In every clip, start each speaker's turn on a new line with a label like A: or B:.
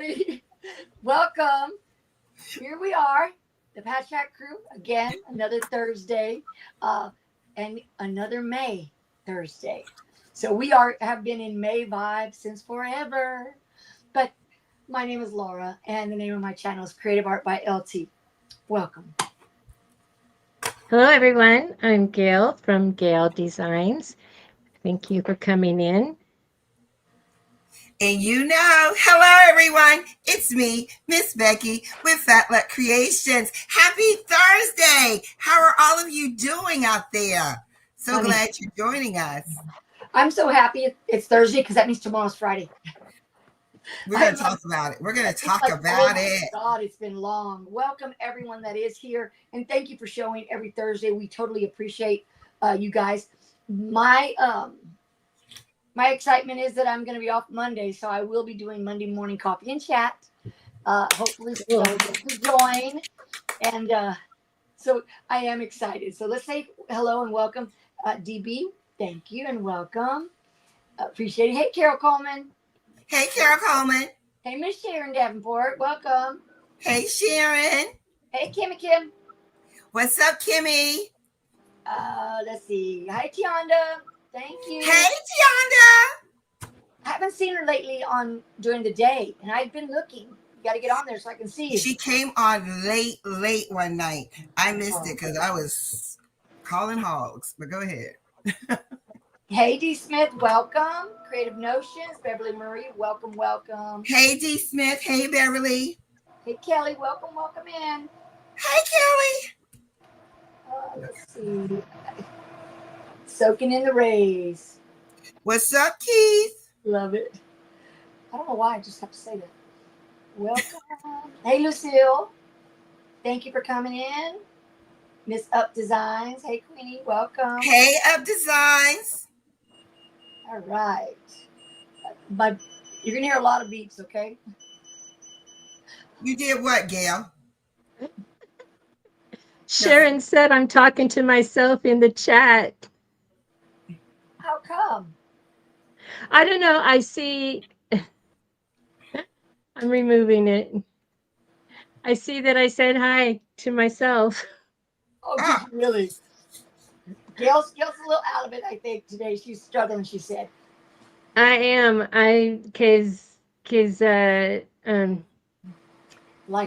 A: everybody. Welcome. Here we are, the Pat Chat crew again. Another Thursday, and another May Thursday. So we have been in May vibes since forever. But my name is Laura, and the name of my channel is Creative Art by LT. Welcome.
B: Hello, everyone. I'm Gail from Gail Designs. Thank you for coming in.
C: And hello everyone, it's me, Miss Becky with Fat Luck Creations. Happy Thursday! How are all of you doing out there? So glad you're joining us.
A: I'm so happy it's Thursday because that means tomorrow's Friday.
C: We're going to talk about it. We're going to talk about it.
A: God, it's been long. Welcome everyone that is here, and thank you for showing every Thursday. We totally appreciate you guys. My excitement is that I'm going to be off Monday, so I will be doing Monday morning coffee and chat. Hopefully, so to join, and so I am excited. So let's say hello and welcome, DB. Thank you and welcome. Appreciate it. Hey, Carol Coleman.
C: Hey, Carol Coleman.
A: Hey, Miss Sharon Davenport. Welcome.
C: Hey, Sharon.
A: Hey, Kimmy Kim.
C: What's up, Kimmy?
A: Let's see. Hi, Tionda. Thank you.
C: Hey, Tionda.
A: I haven't seen her lately during the day, and I've been looking. You got to get on there so I can see you.
C: She came on late one night. I missed it because I was calling hogs, but go ahead.
A: Hey, D. Smith, welcome. Creative Notions, Beverly Murray, welcome.
C: Hey, D. Smith. Hey, Beverly.
A: Hey, Kelly, welcome in.
C: Hey,
A: Kelly. Let's see. Soaking in the rays.
C: What's up, Keith?
A: Love it. I don't know why I just have to say that. Welcome. Hey, Lucille. Thank you for coming in. Miss Up Designs. Hey, Queenie. Welcome.
C: Hey, Up Designs.
A: All right. But you're going to hear a lot of beeps, okay?
C: You did what, Gail?
B: Sharon said I'm talking to myself in the chat.
A: How come?
B: I don't know. I see. I'm removing it. I see that I said hi to myself.
A: Oh, did you really? Gail's a little out of it, I think, today. She's struggling, she said.
B: I am. Because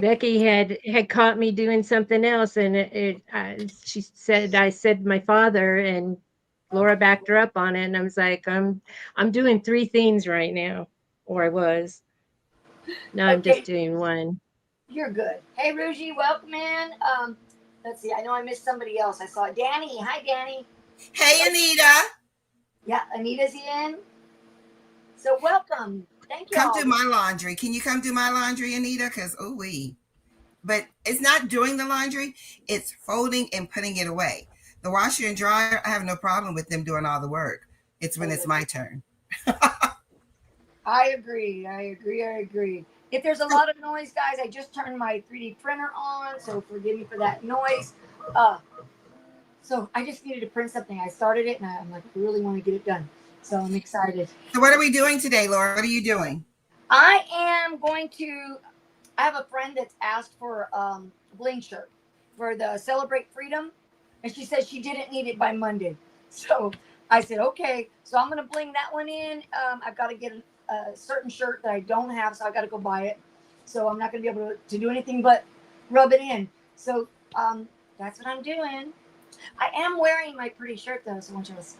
B: Becky had caught me doing something else, and she said I said my father, and Laura backed her up on it, and I was like, I'm doing 3 things right now, or I was. No, I'm just doing one.
A: You're good. Hey, Ruji, welcome in. Let's see. I know I missed somebody else. I saw Danny. Hi, Danny.
C: Hey, Anita.
A: Yeah, Anita's in. So welcome. Thank you.
C: Come do my laundry. Can you come do my laundry, Anita? Because but it's not doing the laundry. It's folding and putting it away. The washer and dryer, I have no problem with them doing all the work. It's when it's my turn.
A: I agree. If there's a lot of noise, guys, I just turned my 3D printer on, so forgive me for that noise. So I just needed to print something. I started it, and I'm like, I really want to get it done. So I'm excited.
C: So what are we doing today, Laura? What are you doing?
A: I have a friend that's asked for a bling shirt for the Celebrate Freedom, and she said she didn't need it by Monday. So I said, okay. So I'm going to bling that one in. I've got to get a certain shirt that I don't have, so I got to go buy it. So I'm not going to be able to do anything but rub it in. So that's what I'm doing. I am wearing my pretty shirt, though, so I want you to listen.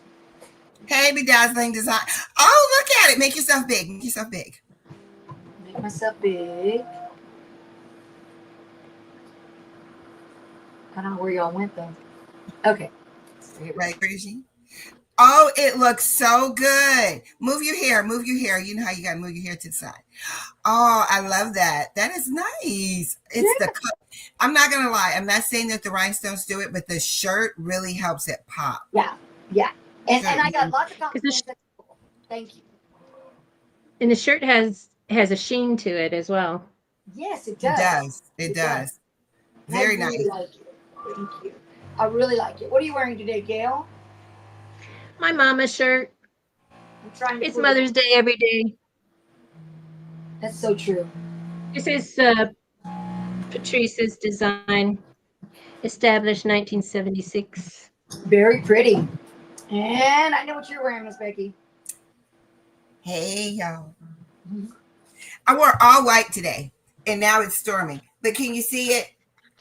C: Hey, Bedazzling Design. Oh, look at it. Make yourself big.
A: Make myself big. I don't know where y'all went, though. Okay.
C: Right, Brigitte? Oh, it looks so good. Move your hair. You know how you got to move your hair to the side. Oh, I love that. That is nice. It's the cut. I'm not going to lie. I'm not saying that the rhinestones do it, but the shirt really helps it pop.
A: Yeah. And I got lots of compliments. Thank you.
B: And the shirt has a sheen to it as well.
A: Yes, it does.
C: It does. Very nice.
A: I really like it. Thank you. I really like it. What are you wearing today, Gail?
B: My mama shirt.
A: I'm trying to.
B: It's Mother's Day every day.
A: That's so true.
B: This is Patrice's design, established 1976.
A: Very pretty. And I know what you're wearing, Miss Becky.
C: Hey, y'all. I wore all white today, and now it's storming. But can you see it?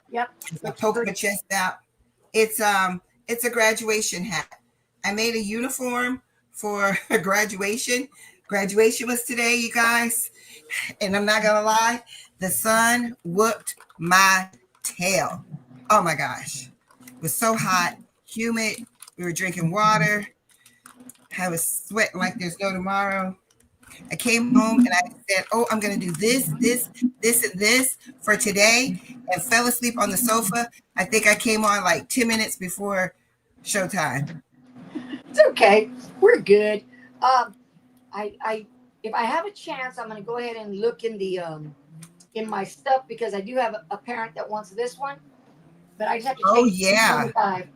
A: Yep.
C: I poke my chest out. It's a graduation hat. I made a uniform for a graduation. Graduation was today, you guys. And I'm not gonna lie, the sun whooped my tail. Oh my gosh. It was so hot, humid. We were drinking water. I was sweating like there's no tomorrow. I came home and I said, oh, I'm going to do this, and this for today, and fell asleep on the sofa. I think I came on like 10 minutes before showtime.
A: It's okay. We're good. I if I have a chance, I'm going to go ahead and look in the in my stuff because I do have a parent that wants this one, but I just have to change it to 25.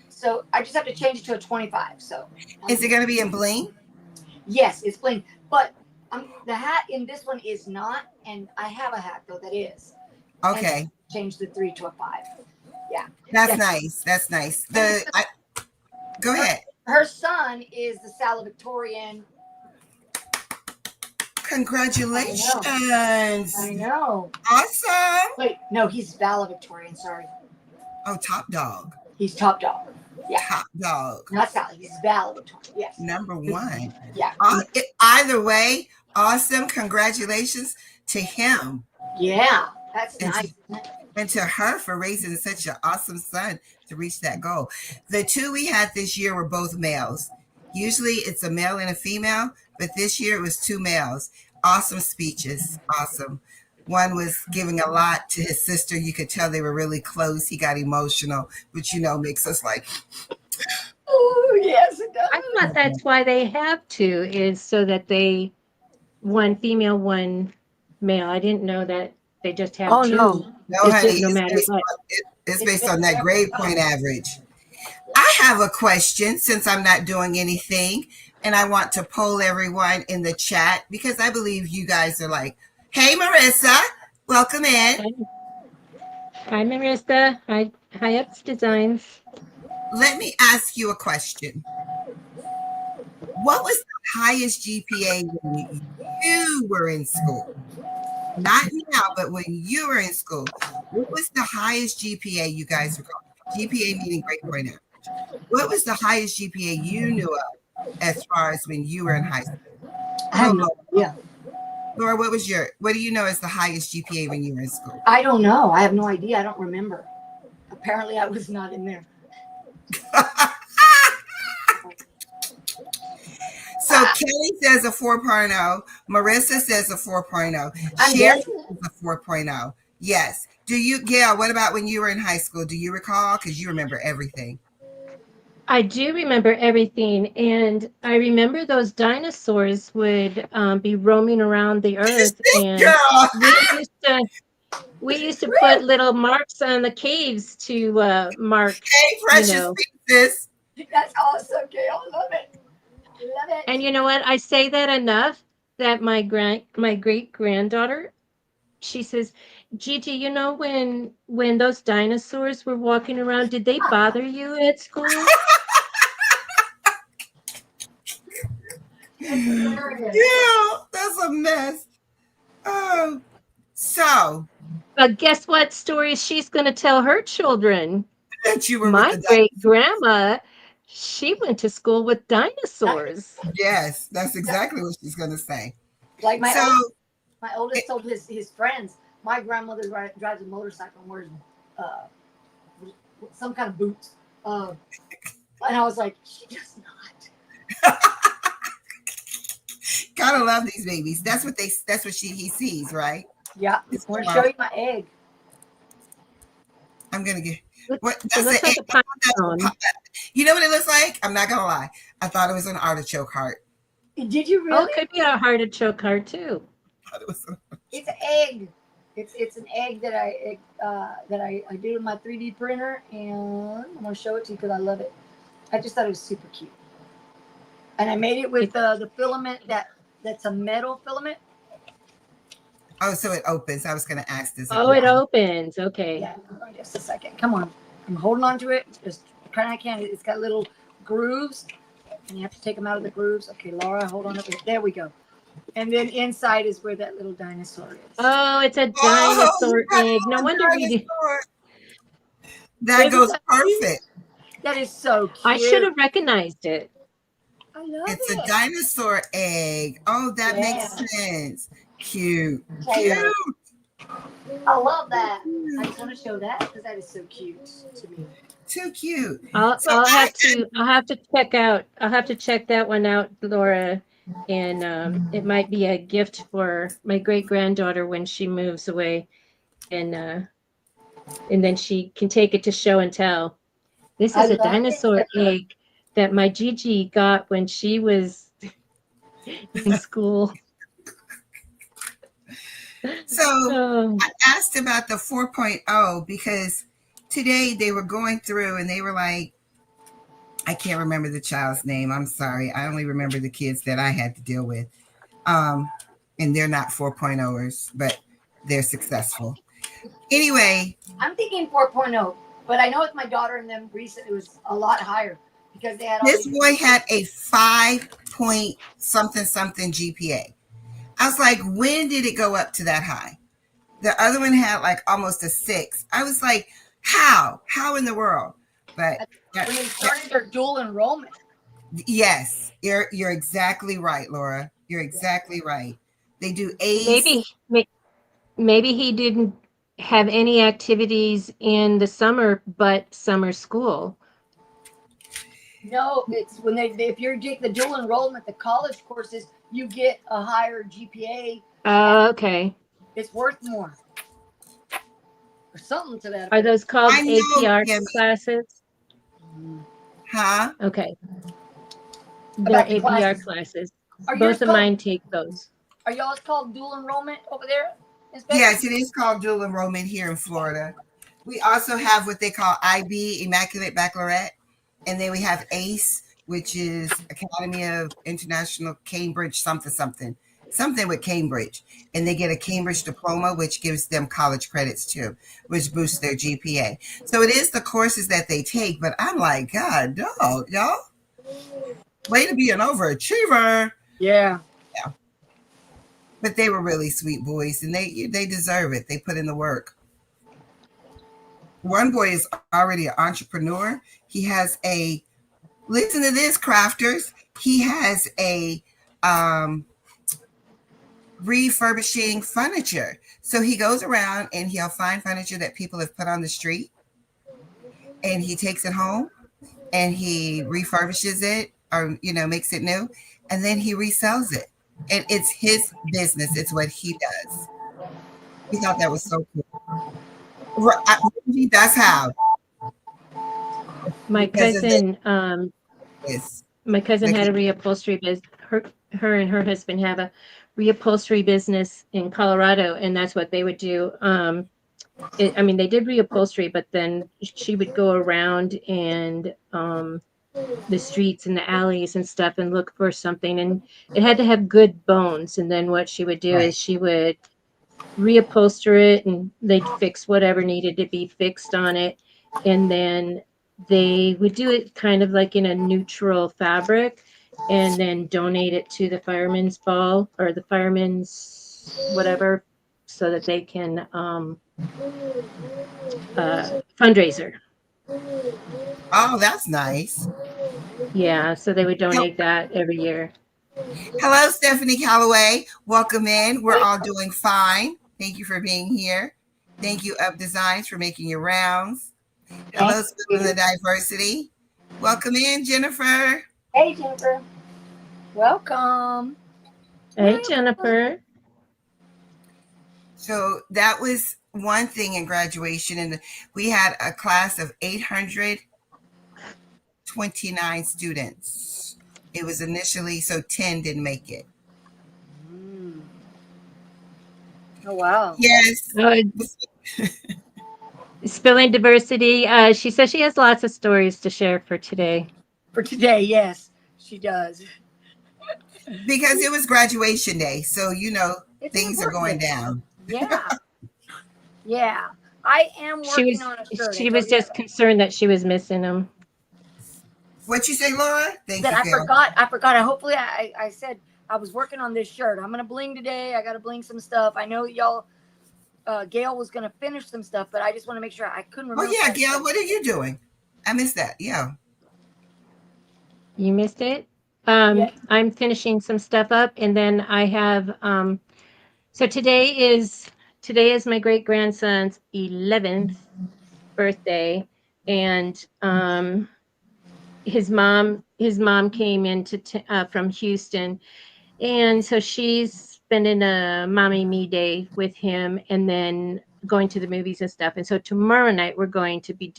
A: So I just have to change it to a 25. So
C: is it going to be in bling?
A: Yes, it's bling. But the hat in this one is not, and I have a hat though that is.
C: Okay.
A: And change the 3 to a 5. Yeah.
C: That's nice. That's nice. Go ahead.
A: Her son is the salutatorian.
C: Congratulations.
A: I know.
C: Awesome.
A: Wait, no, he's valedictorian. Sorry.
C: Oh, top dog.
A: He's top dog. Yeah.
C: Top dog.
A: Not Sally. He's valedictorian. Yes.
C: Number 1.
A: Yeah.
C: Either way, awesome. Congratulations to him.
A: Yeah. That's nice.
C: And to her for raising such an awesome son to reach that goal. The 2 we had this year were both males. Usually it's a male and a female, but this year it was 2 males. Awesome speeches. Awesome. One was giving a lot to his sister. You could tell they were really close. He got emotional, which, makes us like,
A: oh, yes, it does.
B: I thought that's why they have 2, is so that they, one female, one male. I didn't know that they just have 2.
A: No.
C: No, honey,
B: no matter what.
C: It's based on that grade point average. I have a question since I'm not doing anything, and I want to poll everyone in the chat because I believe you guys are like, hey, Marissa, welcome in.
B: Hi, Marissa. Hi, Ups Designs.
C: Let me ask you a question. What was the highest GPA when you were in school? Not now, but when you were in school. What was the highest GPA you guys recall? GPA meaning grade point average. What was the highest GPA you knew of as far as when you were in high school?
A: I have no idea.
C: Laura, what do you know as the highest GPA when you were in school?
A: I don't know. I have no idea. I don't remember. Apparently, I was not in there.
C: So Kelly says a 4.0. Marissa says a 4.0. Sherry says a 4.0. Yes. Gail, what about when you were in high school? Do you recall? Because you remember everything.
B: I do remember everything. And I remember those dinosaurs would be roaming around the earth. And we used to put little marks on the caves to mark.
C: Hey, precious pieces.
A: That's awesome, Gail. I love it. Love it.
B: And you know what? I say that enough that my great granddaughter, she says, Gigi, when those dinosaurs were walking around, did they bother you at school?
C: Yeah, that's a mess. Oh, so.
B: But guess what stories she's going to tell her children?
C: That you were
B: my great grandma. She went to school with dinosaurs.
C: Yes, that's exactly what she's going to say.
A: Like my oldest told his friends, my grandmother drives a motorcycle and wears some kind of boots. And I was like, she does not.
C: Gotta love these babies. That's what he sees, right?
A: Yeah. I want to show you my egg.
C: I'm gonna get
B: what that's an egg.
C: You know what it looks like? I'm not gonna lie. I thought it was an artichoke heart.
A: Did you really?
B: Oh, it could be a artichoke heart too.
A: It's an egg. It's an egg that I did with my 3D printer, and I'm gonna show it to you because I love it. I just thought it was super cute, and I made it with the filament that's a metal filament.
C: Oh, so it opens. I was going to ask this.
B: Oh, it opens. Okay.
A: Yeah, just a second. Come on. I'm holding on to it. Just kind of can't. It's got little grooves, and you have to take them out of the grooves. Okay, Laura, hold on to it. There we go. And then inside is where that little dinosaur is.
B: Oh, it's a dinosaur egg. No wonder we did.
C: That goes perfect.
A: That is so cute.
B: I should have recognized it.
A: I love
C: It's
A: it.
C: a dinosaur egg. Oh, that makes sense. Cute.
A: Cute. I love that. I just want to show that because that is so cute to me.
C: Too cute.
B: I'll have to check out. I'll have to check that one out, Laura. And it might be a gift for my great granddaughter when she moves away, and then she can take it to show and tell. This is a dinosaur egg that my Gigi got when she was in school.
C: So I asked about the 4.0 because today they were going through and they were like, I can't remember the child's name. I'm sorry. I only remember the kids that I had to deal with. And they're not 4.0ers, but they're successful. Anyway.
A: I'm thinking 4.0, but I know with my daughter and them recently it was a lot higher because they had.
C: This boy had a 5-point-something GPA. I was like, when did it go up to that high? The other one had like almost a 6. I was like, how? How in the world? But
A: when they started their dual enrollment.
C: Yes, you're exactly right, Laura. You're exactly right. They do A's.
B: Maybe he didn't have any activities in the summer but summer school.
A: No, it's when if you take the dual enrollment, the college courses, you get a higher GPA.
B: Okay.
A: It's worth more. Or something to that.
B: Are those called APR classes?
C: Huh?
B: Okay. They're APR classes. Both of mine take those.
A: Are y'all's called dual enrollment over there?
C: Yes, it is called dual enrollment here in Florida. We also have what they call IB, Immaculate Baccalaureate. And then we have ACE, which is Academy of International Cambridge, something with Cambridge. And they get a Cambridge diploma, which gives them college credits too, which boosts their GPA. So it is the courses that they take, but I'm like, God, no, y'all. Way to be an overachiever.
A: Yeah.
C: Yeah. But they were really sweet boys, and they deserve it. They put in the work. One boy is already an entrepreneur. He has listen to this, crafters. He has a refurbishing furniture. So he goes around and he'll find furniture that people have put on the street, and he takes it home and he refurbishes it or, makes it new, and then he resells it. And it's his business. It's what he does. We thought that was so cool. That's how.
B: My cousin had a reupholstery business. Her and her husband have a reupholstery business in Colorado, and that's what they would do. They did reupholstery, but then she would go around and the streets and the alleys and stuff and look for something, and it had to have good bones. And then what she would do is she would reupholster it, and they'd fix whatever needed to be fixed on it, and then they would do it kind of like in a neutral fabric and then donate it to the fireman's ball or the fireman's whatever, so that they can fundraiser.
C: Oh, that's nice.
B: Yeah, so they would donate that every year.
C: Hello, Stephanie Calloway. Welcome in. We're all doing fine. Thank you for being here. Thank you, Up Designs, for making your rounds. Hello, School of the Diversity. Welcome in, Jennifer.
A: Hey, Jennifer. Welcome.
B: Hey, Jennifer.
C: So that was one thing in graduation, and we had a class of 829 students. It was initially, so 10 didn't make it.
A: Oh, wow.
C: Yes.
B: Spilling diversity. She says she has lots of stories to share for today.
A: For today, yes, she does.
C: Because it was graduation day. So, things are going down.
A: Yeah. Yeah. I am working on a shirt.
B: She was just concerned that she was missing him.
C: What you say, Laura? Thank you,
A: I
C: Gail.
A: forgot. Hopefully I said I was working on this shirt. I'm gonna bling today. I gotta bling some stuff. I know y'all Gail was gonna finish some stuff, but I just want to make sure. I couldn't remember.
C: Oh yeah, Gail, what are you doing? I missed that. Yeah.
B: You missed it?
A: Yeah.
B: I'm finishing some stuff up, and then I have so today is my great grandson's 11th birthday, and his mom came in from Houston, and so she's spending a mommy me day with him, and then going to the movies and stuff. And so tomorrow night we're going to be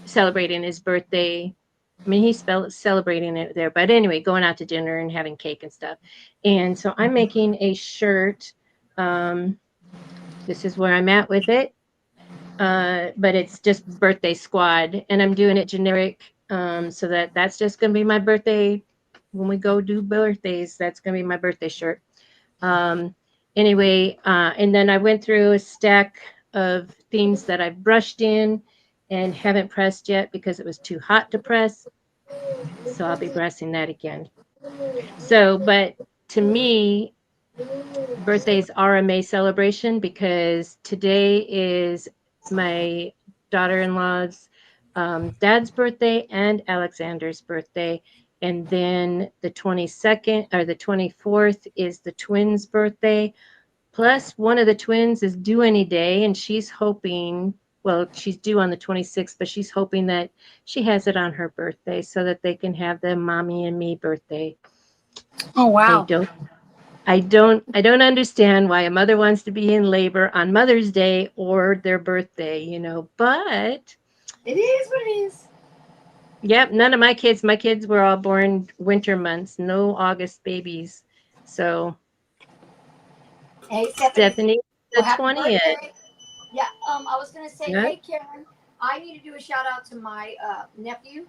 B: celebrating his birthday. I mean, he's celebrating it there, but anyway, going out to dinner and having cake and stuff. And so I'm making a shirt. This is where I'm at with it. But it's just birthday squad, and I'm doing it generic. So that's just going to be my birthday. When we go do birthdays, that's going to be my birthday shirt. Anyway, and then I went through a stack of themes that I've brushed in and haven't pressed yet because it was too hot to press. So I'll be pressing that again. So, but to me, birthdays are a May celebration because today is my daughter-in-law's dad's birthday and Alexander's birthday. And then the 22nd or the 24th is the twins' birthday. Plus, one of the twins is due any day, and she's hoping, well, she's due on the 26th, but she's hoping that she has it on her birthday so that they can have the mommy and me birthday.
A: Oh, wow.
B: I don't understand why a mother wants to be in labor on Mother's Day or their birthday, but
A: it is what it is.
B: Yep, none of my kids were all born winter months, no August babies. So
A: hey,
B: Stephanie, the 20th.
A: Yeah, I was gonna say,
B: yeah.
A: Hey Karen, I need to do a shout out to my nephew,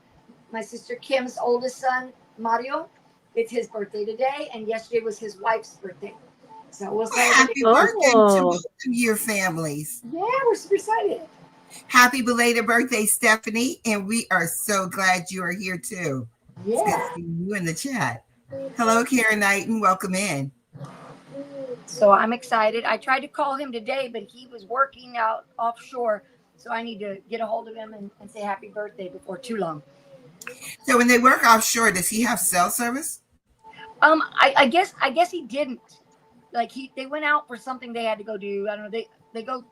A: my sister Kim's oldest son, Mario. It's his birthday today, and yesterday was his wife's birthday. So we'll celebrate.
C: Happy birthday to both of your families.
A: Yeah, we're super excited.
C: Happy belated birthday, Stephanie, and we are so glad you are here too.
A: Yeah.
C: It's good to see you in the chat. Hello, Karen Knighton. Welcome in.
A: So I'm excited. I tried to call him today, but he was working out offshore. So I need to get a hold of him and say happy birthday before too long.
C: So when they work offshore, does he have cell service?
A: I guess he didn't. Like they went out for something they had to go do. I don't know. They go.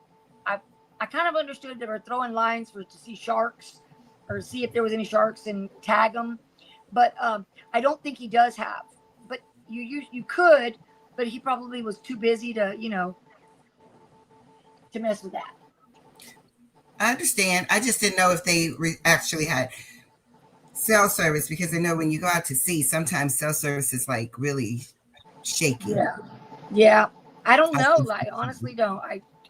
A: I kind of understood they were throwing lines to see sharks or see if there was any sharks and tag them. But I don't think he does have. But you could, but he probably was too busy to mess with that.
C: I understand. I just didn't know if they actually had cell service because I know when you go out to sea, sometimes cell service is like really shaky.
A: Yeah. I don't know. I honestly don't.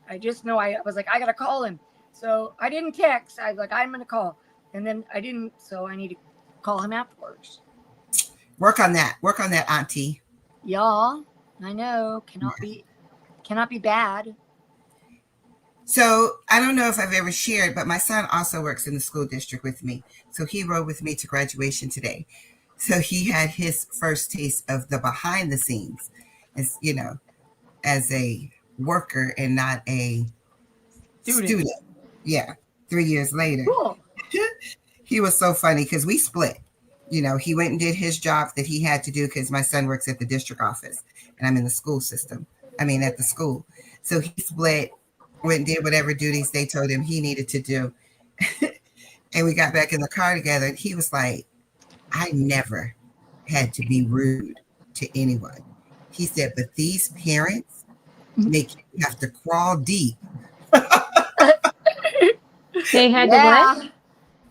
A: I just know I was like, I got to call him. So I didn't text. I was like, I'm going to call. And then I didn't. So I need to call him afterwards.
C: Work on that, auntie.
A: Yeah, I know. Cannot be bad.
C: So I don't know if I've ever shared, but my son also works in the school district with me. So he rode with me to graduation today. So he had his first taste of the behind the scenes, as a worker and not a student. Yeah. 3 years later.
A: Cool.
C: He was so funny because we split. He went and did his job that he had to do because my son works at the district office and I'm in the school system. At the school. So he split, went and did whatever duties they told him he needed to do. And we got back in the car together and he was like, I never had to be rude to anyone. He said, but these parents make you have to crawl deep.
B: They had to what?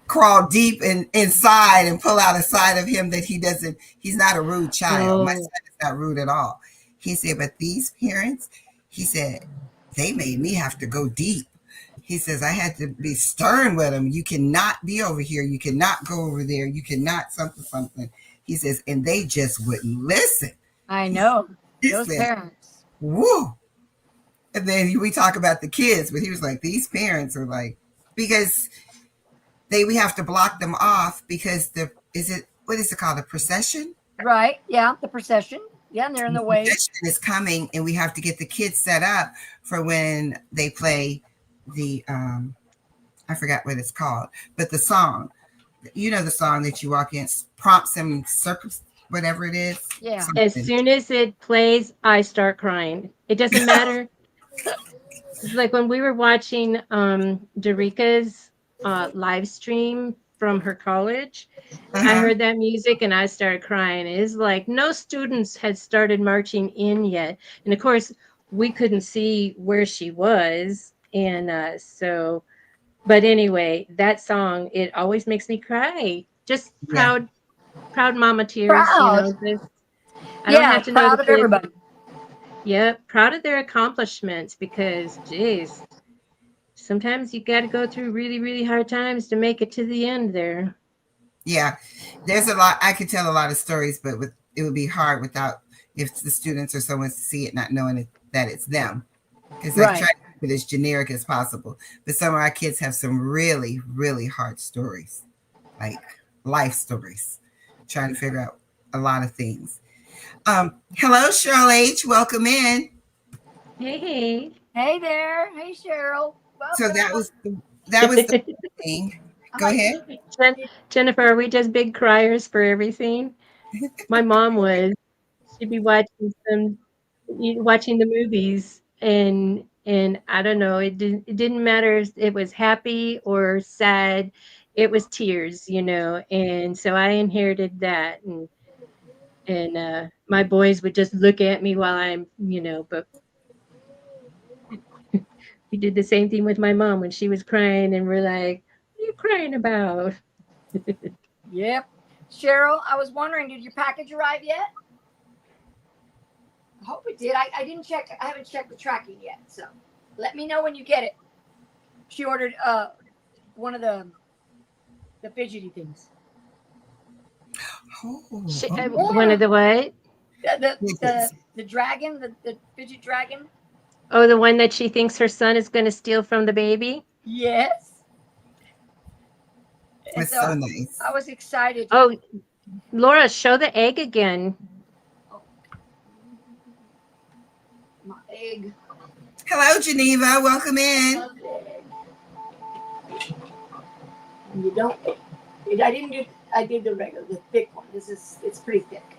C: Crawl deep inside and pull out a side of him that he's not a rude child. My son is not rude at all. He said, but these parents, he said, they made me have to go deep. He says, I had to be stern with them. You cannot be over here. You cannot go over there. You cannot something. He says, and they just wouldn't listen.
A: I know. Those parents.
C: woo. And then we talk about the kids, but he was like, these parents are like, because we have to block them off because what is it called? A procession?
A: Right. Yeah. The procession. Yeah. And they're in the way.
C: Procession is coming, and we have to get the kids set up for when they play the, I forgot what it's called, but the song, the song that you walk in, prompts them, circus, whatever it is.
A: Yeah.
C: Something.
B: As soon as it plays, I start crying. It doesn't matter. It's like when we were watching Darika's live stream from her college. I heard that music and I started crying. It's like no students had started marching in yet. And of course, we couldn't see where she was. And but anyway, that song, it always makes me cry. Just proud mama tears.
A: Proud.
B: I don't have to know
A: proud of everybody.
B: Yeah, proud of their accomplishments because, geez, sometimes you got to go through really, really hard times to make it to the end there.
C: Yeah, there's a lot. I could tell a lot of stories, but it would be hard without if the students or someone see it not knowing that it's them. Because I try to keep it as generic as possible. But some of our kids have some really, really hard stories, like life stories, trying to figure out a lot of things. Hello, Cheryl H. Welcome in.
B: Hey.
A: Hey there. Hey, Cheryl. Welcome.
C: So that was the thing. Go ahead.
B: Jennifer, are we just big criers for everything? My mom was. She'd be watching the movies and I don't know, it didn't matter if it was happy or sad. It was tears, and so I inherited that and my boys would just look at me while I'm, but we did the same thing with my mom when she was crying and we're like, what are you crying about?
A: Yep. Cheryl, I was wondering, did your package arrive yet? I hope it did. I didn't check. I haven't checked the tracking yet. So let me know when you get it. She ordered one of the fidgety things.
B: One of the what?
A: The dragon, the fidget dragon.
B: Oh, the one that she thinks her son is going to steal from the baby?
A: Yes.
C: That's so nice.
A: I was excited.
B: Oh, Laura, show the egg again.
A: My egg.
C: Hello, Geneva. Welcome in.
A: I did the regular, the thick one. It's pretty thick.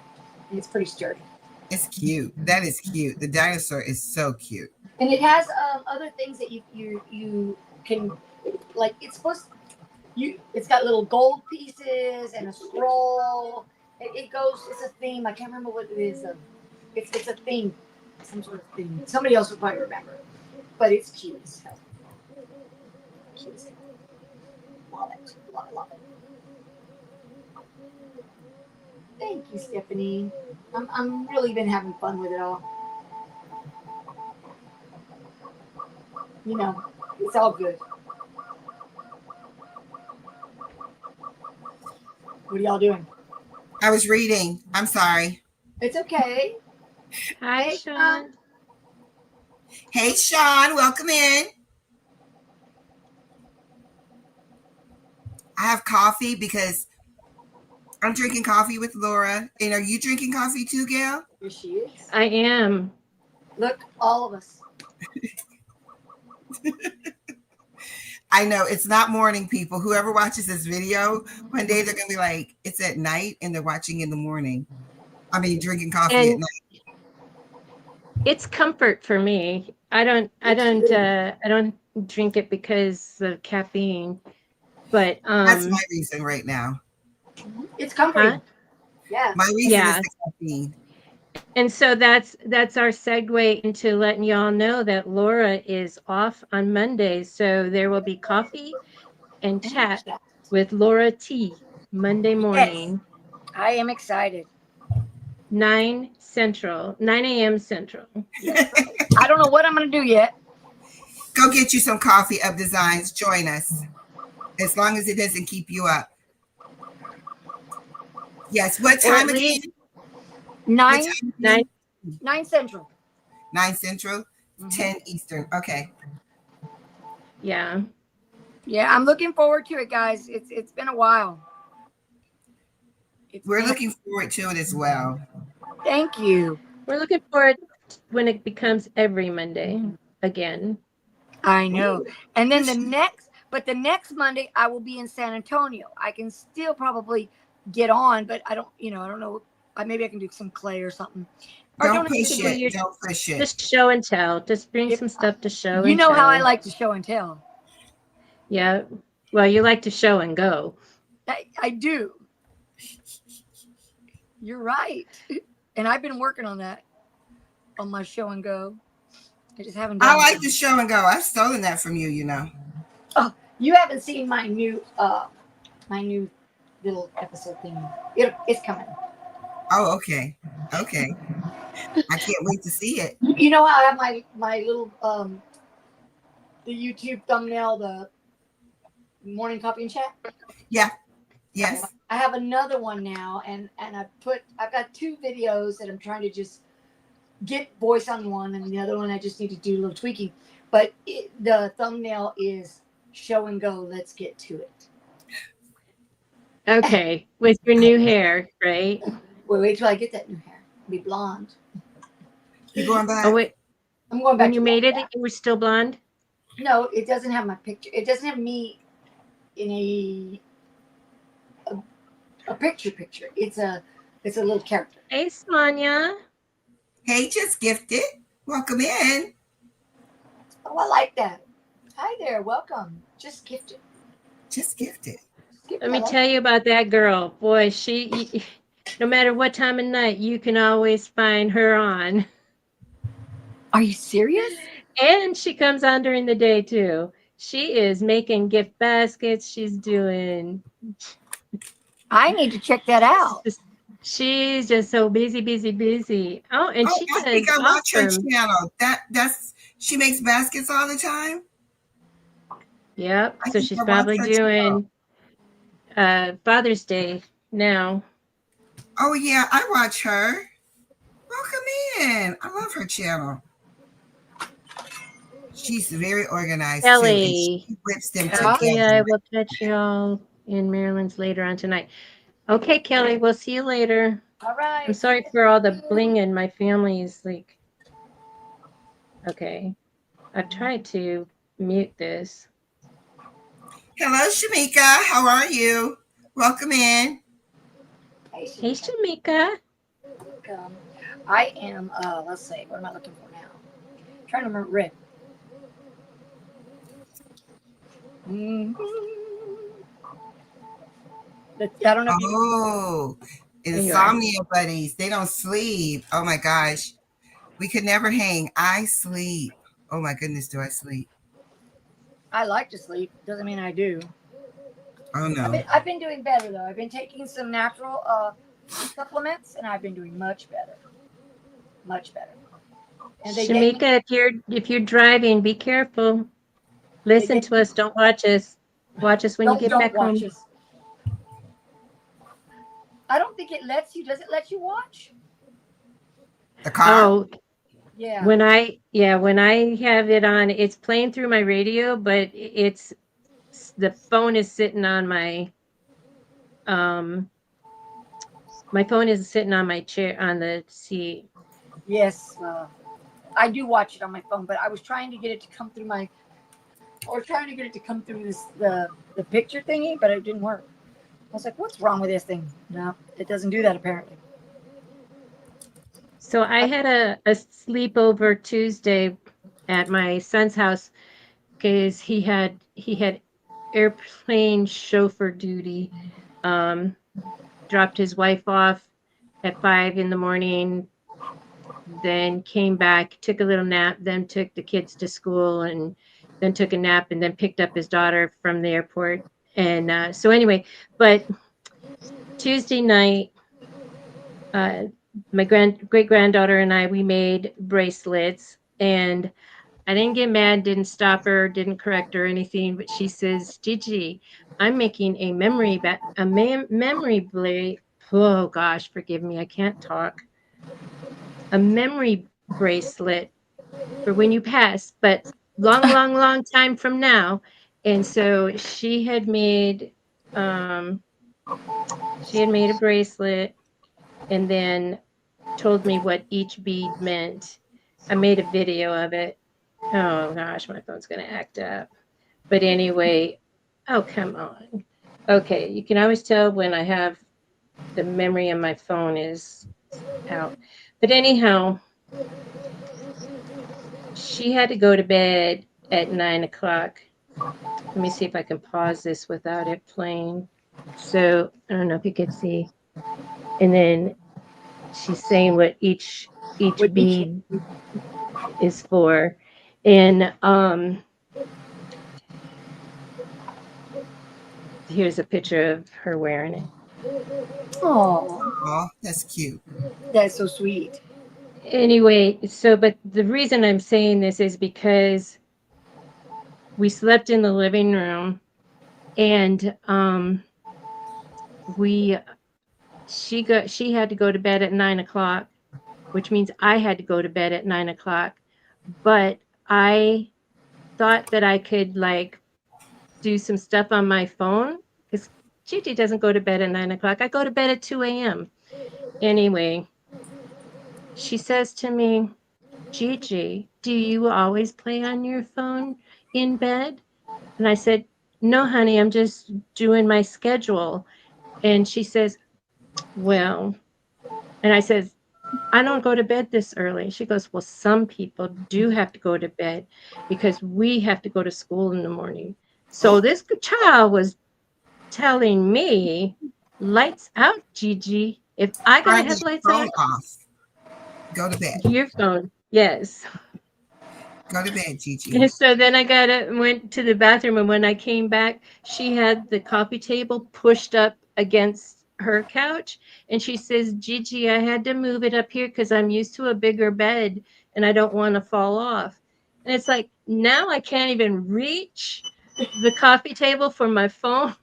A: And it's pretty sturdy.
C: It's cute. That is cute. The dinosaur is so cute.
A: And it has other things that you can, like, it's got little gold pieces and a scroll. It's a theme. I can't remember what it is. It's a theme. Some sort of thing. Somebody else would probably remember. But it's cute as hell. Cute as hell. Love it. Love it. Thank you, Stephanie. I'm really been having fun with it all. It's all good. What are y'all doing?
C: I was reading. I'm sorry.
A: It's okay.
B: Hi, Sean.
C: Hey, Sean. Welcome in. I have coffee because I'm drinking coffee with Laura. And are you drinking coffee too, Gail?
A: Yes, she is.
B: I am.
A: Look, all of us.
C: I know it's not morning, people. Whoever watches this video, one day they're going to be like, it's at night and they're watching in the morning. I mean, drinking coffee at night.
B: It's comfort for me. I don't drink it because of caffeine, but
C: that's my reason right now.
A: It's comforting.
B: Huh?
A: Yeah.
C: My reason is the caffeine.
B: And so that's our segue into letting y'all know that Laura is off on Mondays. So there will be coffee and chat with Laura T Monday morning.
A: Yes. I am excited.
B: 9 a.m. Central.
A: I don't know what I'm going to do yet.
C: Go get you some coffee of designs. Join us. As long as it doesn't keep you up. Yes. What time again?
A: 9
B: 9
A: Central.
C: 9 Central, 10 Eastern. Okay.
B: Yeah.
A: Yeah, I'm looking forward to it, guys. It's been a while.
C: We're looking forward to it as well.
A: Thank you.
B: We're looking forward when it becomes every Monday again.
A: I know. And then the next Monday I will be in San Antonio. I can still probably get on, but I don't know. Maybe I can do some clay or something. Or
C: Don't push it. Don't push it.
B: Just show and tell. Just bring some stuff to show and tell.
A: You know how I like to show and tell.
B: Yeah. Well, you like to show and go.
A: I do. You're right. And I've been working on that, on my show and go. I just haven't done
C: I like the show and go. I've stolen that from you, you know.
A: Oh, you haven't seen my new little episode thing. It's coming.
C: Oh, okay. Okay. I can't wait to see it.
A: You know how I have my little the YouTube thumbnail, the morning coffee and chat?
C: Yeah. Yes.
A: I have another one now, and I've got 2 videos that I'm trying to just get voice on one, and the other one I just need to do a little tweaking. But the thumbnail is show and go. Let's get to it.
B: Okay, with your new hair, right?
A: Wait till I get that new hair. I'll be blonde.
C: You going back?
B: Oh wait,
A: I'm going back.
B: when you made it, you were still blonde?
A: No, it doesn't have my picture. It doesn't have me in a picture. It's a little character.
B: Hey, Sonia.
C: Hey, just gifted. Welcome in.
A: Oh, I like that. Hi there. Welcome. Just gifted.
C: Just gifted.
B: Let me tell you about that girl. Boy, she, no matter what time of night, you can always find her on.
A: Are you serious?
B: And she comes on during the day too. She is making gift baskets. She's doing.
A: I need to check that out.
B: She's just so busy. Oh, and she
C: I
B: does
C: think I watch her
B: awesome.
C: channel. That's she makes baskets all the time.
B: Yep.
C: I
B: So
C: think
B: she's
C: I watch
B: probably
C: her
B: doing Father's Day now.
C: Oh yeah, I watch her. Welcome in. I love her channel. She's very organized.
B: Kelly.
C: Too, she whips them
B: Okay,
C: together.
B: I will catch y'all in Maryland's later on tonight. Okay, Kelly, we'll see you later.
A: All right.
B: I'm sorry for all the bling in my family is like. Okay, I've tried to mute this.
C: Hello, Shamika. How are you? Welcome in.
B: Hey, Shamika.
A: I am. Let's see. What am I looking for now? I'm trying to remember red. I don't know.
C: Oh, insomnia buddies. They don't sleep. Oh my gosh. We could never hang. I sleep. Oh my goodness, do I sleep?
A: I like to sleep. Doesn't mean I do.
C: Oh no.
A: I've been doing better though. I've been taking some natural supplements, and I've been doing much better. Much better. And
B: Shamika, if you're driving, be careful. Listen to us. Don't watch us. Watch us when you get back home.
A: Us. I don't think it lets you. Does it let you watch?
C: The car.
B: Oh,
A: yeah.
B: When I have it on, it's playing through my radio, but it's the phone is sitting on my my phone is sitting on my chair on the seat.
A: Yes, I do watch it on my phone, but I was trying to get it to come through the picture thingy, but it didn't work. I was like, what's wrong with this thing? No, it doesn't do that apparently.
B: So I had a sleepover Tuesday at my son's house because he had airplane chauffeur duty. Dropped his wife off at 5 a.m, then came back, took a little nap, then took the kids to school, and then took a nap, and then picked up his daughter from the airport. And so anyway, but Tuesday night, my great granddaughter and we made bracelets, and I didn't get mad, didn't stop her, didn't correct her or anything, but she says, Gigi, I'm making a memory oh gosh, forgive me, I can't talk. A memory bracelet for when you pass, but long time from now. And so she had made a bracelet and then told me what each bead meant. I made a video of it. Oh gosh, my phone's gonna act up. But anyway, oh come on. Okay, you can always tell when I have the memory on my phone is out. But anyhow, she had to go to bed at 9 o'clock. Let me see if I can pause this without it playing. So I don't know if you could see. And then she's saying what each bead is for. And here's a picture of her wearing it.
A: Oh,
C: that's cute.
A: That's so sweet.
B: Anyway, so but the reason I'm saying this is because we slept in the living room and she had to go to bed at 9 o'clock, which means I had to go to bed at 9 o'clock. But I thought that I could like do some stuff on my phone because Gigi doesn't go to bed at 9 o'clock. I go to bed at 2 a.m. Anyway, she says to me, Gigi, do you always play on your phone in bed? And I said, no, honey, I'm just doing my schedule. And she says, well, and I says, I don't go to bed this early. She goes, well, some people do have to go to bed because we have to go to school in the morning. So this child was telling me, lights out, Gigi. If I got to have lights out,
C: off. Go to bed.
B: Your phone, yes.
C: Go to bed, Gigi.
B: And so then I went to the bathroom, and when I came back, she had the coffee table pushed up against her couch, and she says, Gigi, I had to move it up here because I'm used to a bigger bed, and I don't want to fall off. And it's like, now I can't even reach the coffee table for my phone.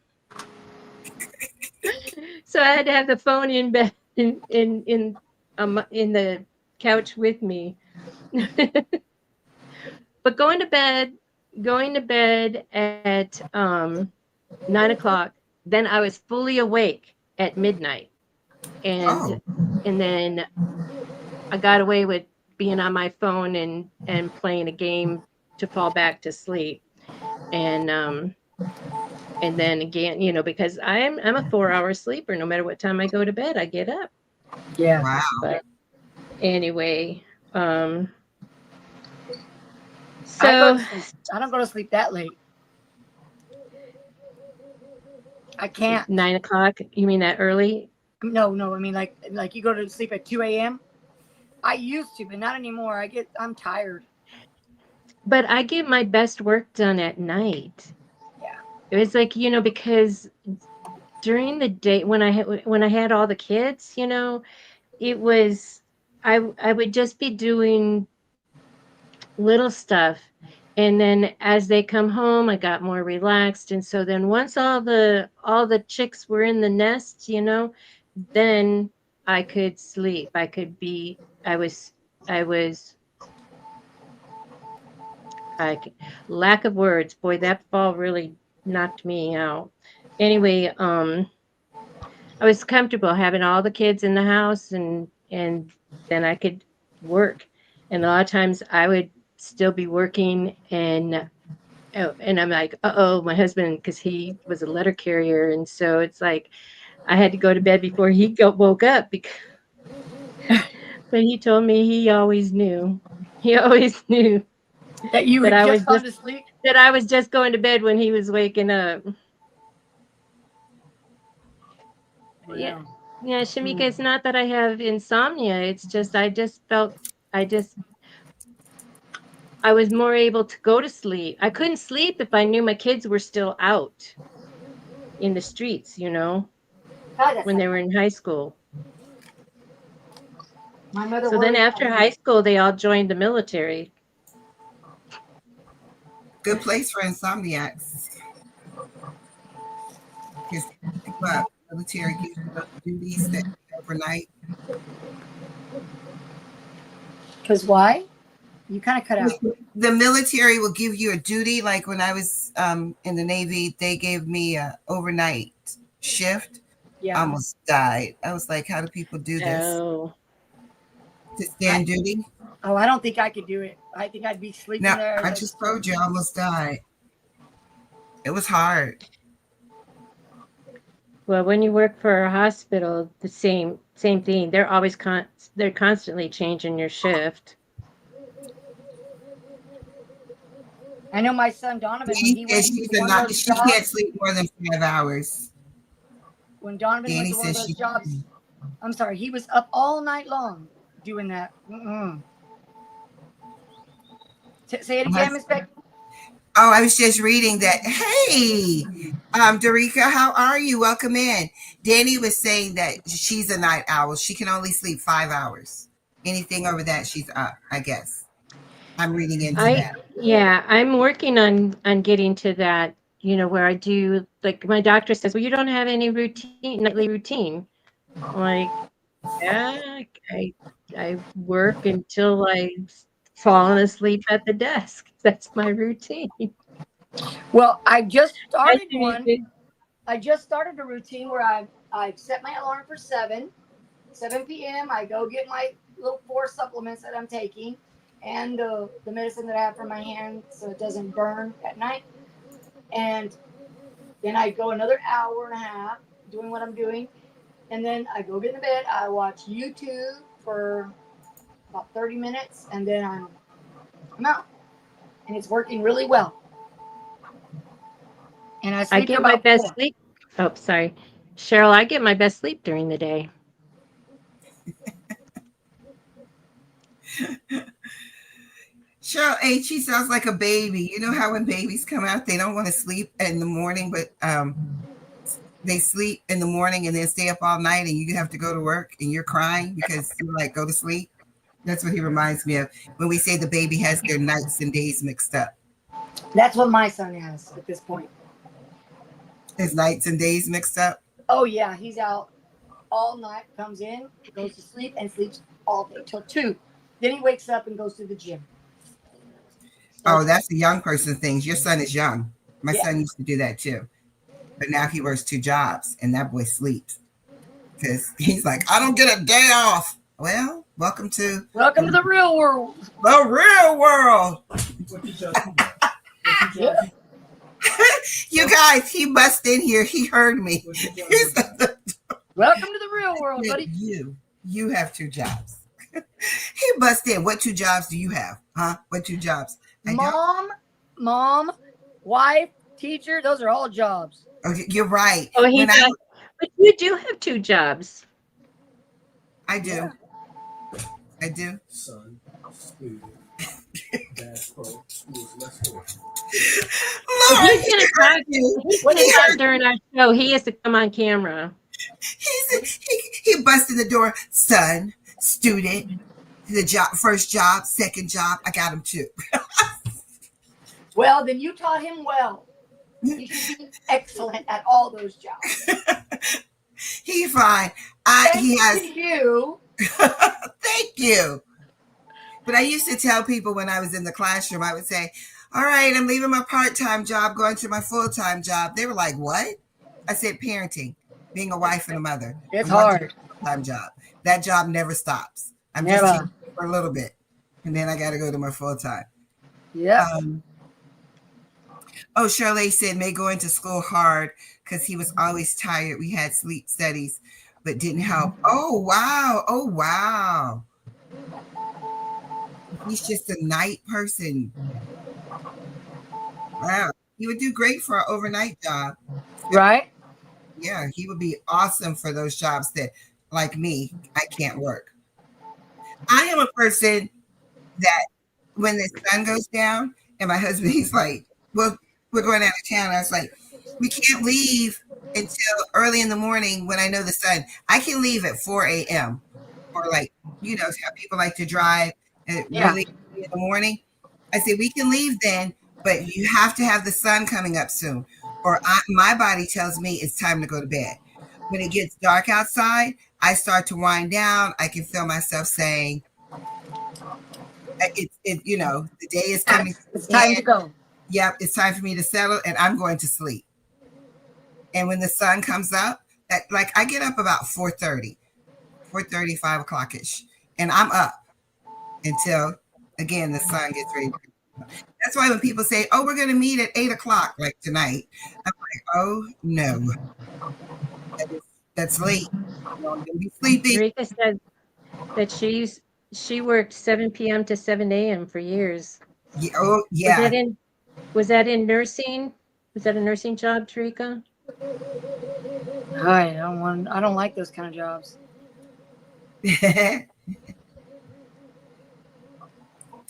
B: So I had to have the phone in bed in the couch with me. But going to bed at 9 o'clock, then I was fully awake at midnight. And then I got away with being on my phone and playing a game to fall back to sleep. And then again, because I'm a 4-hour sleeper. No matter what time I go to bed, I get up.
A: Yeah.
C: Wow.
B: But anyway, so
A: I don't go to sleep that late. I can't.
B: 9 o'clock? You mean that early?
A: No. I mean, like you go to sleep at 2 a.m. I used to, but not anymore. I'm tired.
B: But I get my best work done at night.
A: Yeah.
B: It was like, because during the day when I had all the kids, it was I would just be doing little stuff. And then as they come home, I got more relaxed. And so then once all the chicks were in the nest, then I could sleep. Lack of words. Boy, that fall really knocked me out. Anyway, I was comfortable having all the kids in the house and then I could work. And a lot of times I would still be working and I'm like, my husband, because he was a letter carrier, and so it's like I had to go to bed before he woke up but he told me he always knew
A: that you
B: that
A: had just gone to sleep,
B: that I was just going to bed when he was waking up. Wow. Yeah, Shamika, it's not that I have insomnia, it's just I was more able to go to sleep. I couldn't sleep if I knew my kids were still out in the streets, when they were in high school.
A: My mother.
B: So then after high school, they all joined the military.
C: Good place for insomniacs. Because military gives you duties that overnight.
A: Because why? You kind of cut out.
C: The military will give you a duty. Like when I was in the Navy, they gave me a overnight shift.
A: Yeah.
C: I almost died. I was like, how do people do this?
B: Oh.
C: To stand duty?
A: Oh, I don't think I could do it. I think I'd be sleeping
C: No,
A: there.
C: I just told you I almost died. It was hard.
B: Well, when you work for a hospital, the same thing. They're always they're constantly changing your shift.
A: I know my son Donovan.
C: She can't sleep more than 5 hours.
A: When Donovan went to one of those jobs, I'm sorry, he was up all night long doing that. Say it again, Miss Becky.
C: Oh, I was just reading that. Hey, Dorica, how are you? Welcome in. Danny was saying that she's a night owl. She can only sleep 5 hours. Anything over that, she's up, I guess. I'm reading into that.
B: Yeah, I'm working on getting to that, where I do, like my doctor says, well, you don't have any nightly routine. I'm like, yeah, I work until I've fallen asleep at the desk. That's my routine.
A: Well, I just started one. I just started a routine where I set my alarm for 7 p.m. I go get my little 4 supplements that I'm taking and the medicine that I have for my hand so it doesn't burn at night. And then I go another hour and a half doing what I'm doing. And then I go get in bed. I watch YouTube for about 30 minutes and then I'm out. And it's working really well. And I
B: get my best sleep. Oh, sorry. Cheryl, I get my best sleep during the day.
C: Cheryl H, she sounds like a baby. You know how when babies come out, they don't want to sleep in the morning, but they sleep in the morning and then stay up all night and you have to go to work and you're crying because you're like, go to sleep. That's what he reminds me of when we say the baby has their nights and days mixed up.
A: That's what my son has at this point.
C: His nights and days mixed up?
A: Oh, yeah. He's out all night, comes in, goes to sleep, and sleeps all day till 2. Then he wakes up and goes to the gym.
C: Oh, that's a young person thing. Your son is young. My son used to do that too. But now he works 2 jobs and that boy sleeps. Because he's like, I don't get a day off. Well, welcome to
A: the real world.
C: The real world. You guys, he bust in here. He heard me.
A: Welcome to the real world, buddy.
C: You have 2 jobs. He bust in. What 2 jobs do you have? Huh? What 2 jobs?
A: Mom, wife, teacher. Those are all jobs.
C: Okay, you're right.
B: Oh, but you do have 2 jobs.
C: I do. Yeah. I do.
D: Son, student, dad, pro, schools, let's go.
B: He's going to talk during our show. He has to come on camera.
C: He busted the door. Son, student, the job, first job, second job. I got him 2.
A: Well, then you taught him well. He should be excellent at all those jobs.
C: He's fine.
A: Thank you.
C: Thank you. But I used to tell people when I was in the classroom, I would say, all right, I'm leaving my part-time job, going to my full-time job. They were like, what? I said, parenting, being a wife and a mother.
A: It's hard.
C: Full-time job. That job never stops. I'm just here for a little bit. And then I got to go to my full-time.
A: Yeah.
C: Shirley said, May go into school hard because he was always tired. We had sleep studies, but didn't help. Oh, wow. He's just a night person. Wow. He would do great for an overnight job.
A: Right?
C: Yeah, he would be awesome for those jobs that, like me, I can't work. I am a person that when the sun goes down and my husband, he's like, well, we're going out of town. I was like, we can't leave until early in the morning when I know the sun. I can leave at 4 a.m. or how people like to drive really in the morning. I said, we can leave then, but you have to have the sun coming up soon. Or my body tells me it's time to go to bed. When it gets dark outside, I start to wind down. I can feel myself saying, You know, the day is coming.
A: It's time to go.
C: Yep, it's time for me to settle, and I'm going to sleep. And when the sun comes up, like I get up about 4:30, 5 o'clock ish, and I'm up until again the sun gets ready. That's why when people say, "Oh, we're going to meet at 8 o'clock," like tonight, I'm like, "Oh no, that's late. I'm going to be sleeping."
B: Rika said that she worked 7 p.m. to 7 a.m. for years.
C: Yeah, oh yeah.
B: Was that in nursing? Was that a nursing job, Tarika?
A: I don't like those kind of jobs.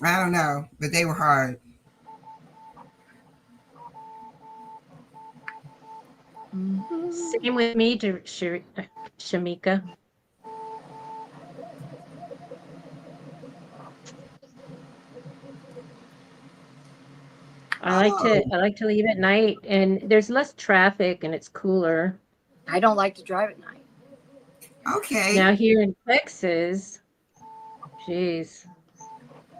C: I don't know, but they were hard.
B: Same with me, Shamika. I like to leave at night, and there's less traffic and it's cooler.
A: I don't like to drive at night.
C: Okay.
B: Now here in Texas,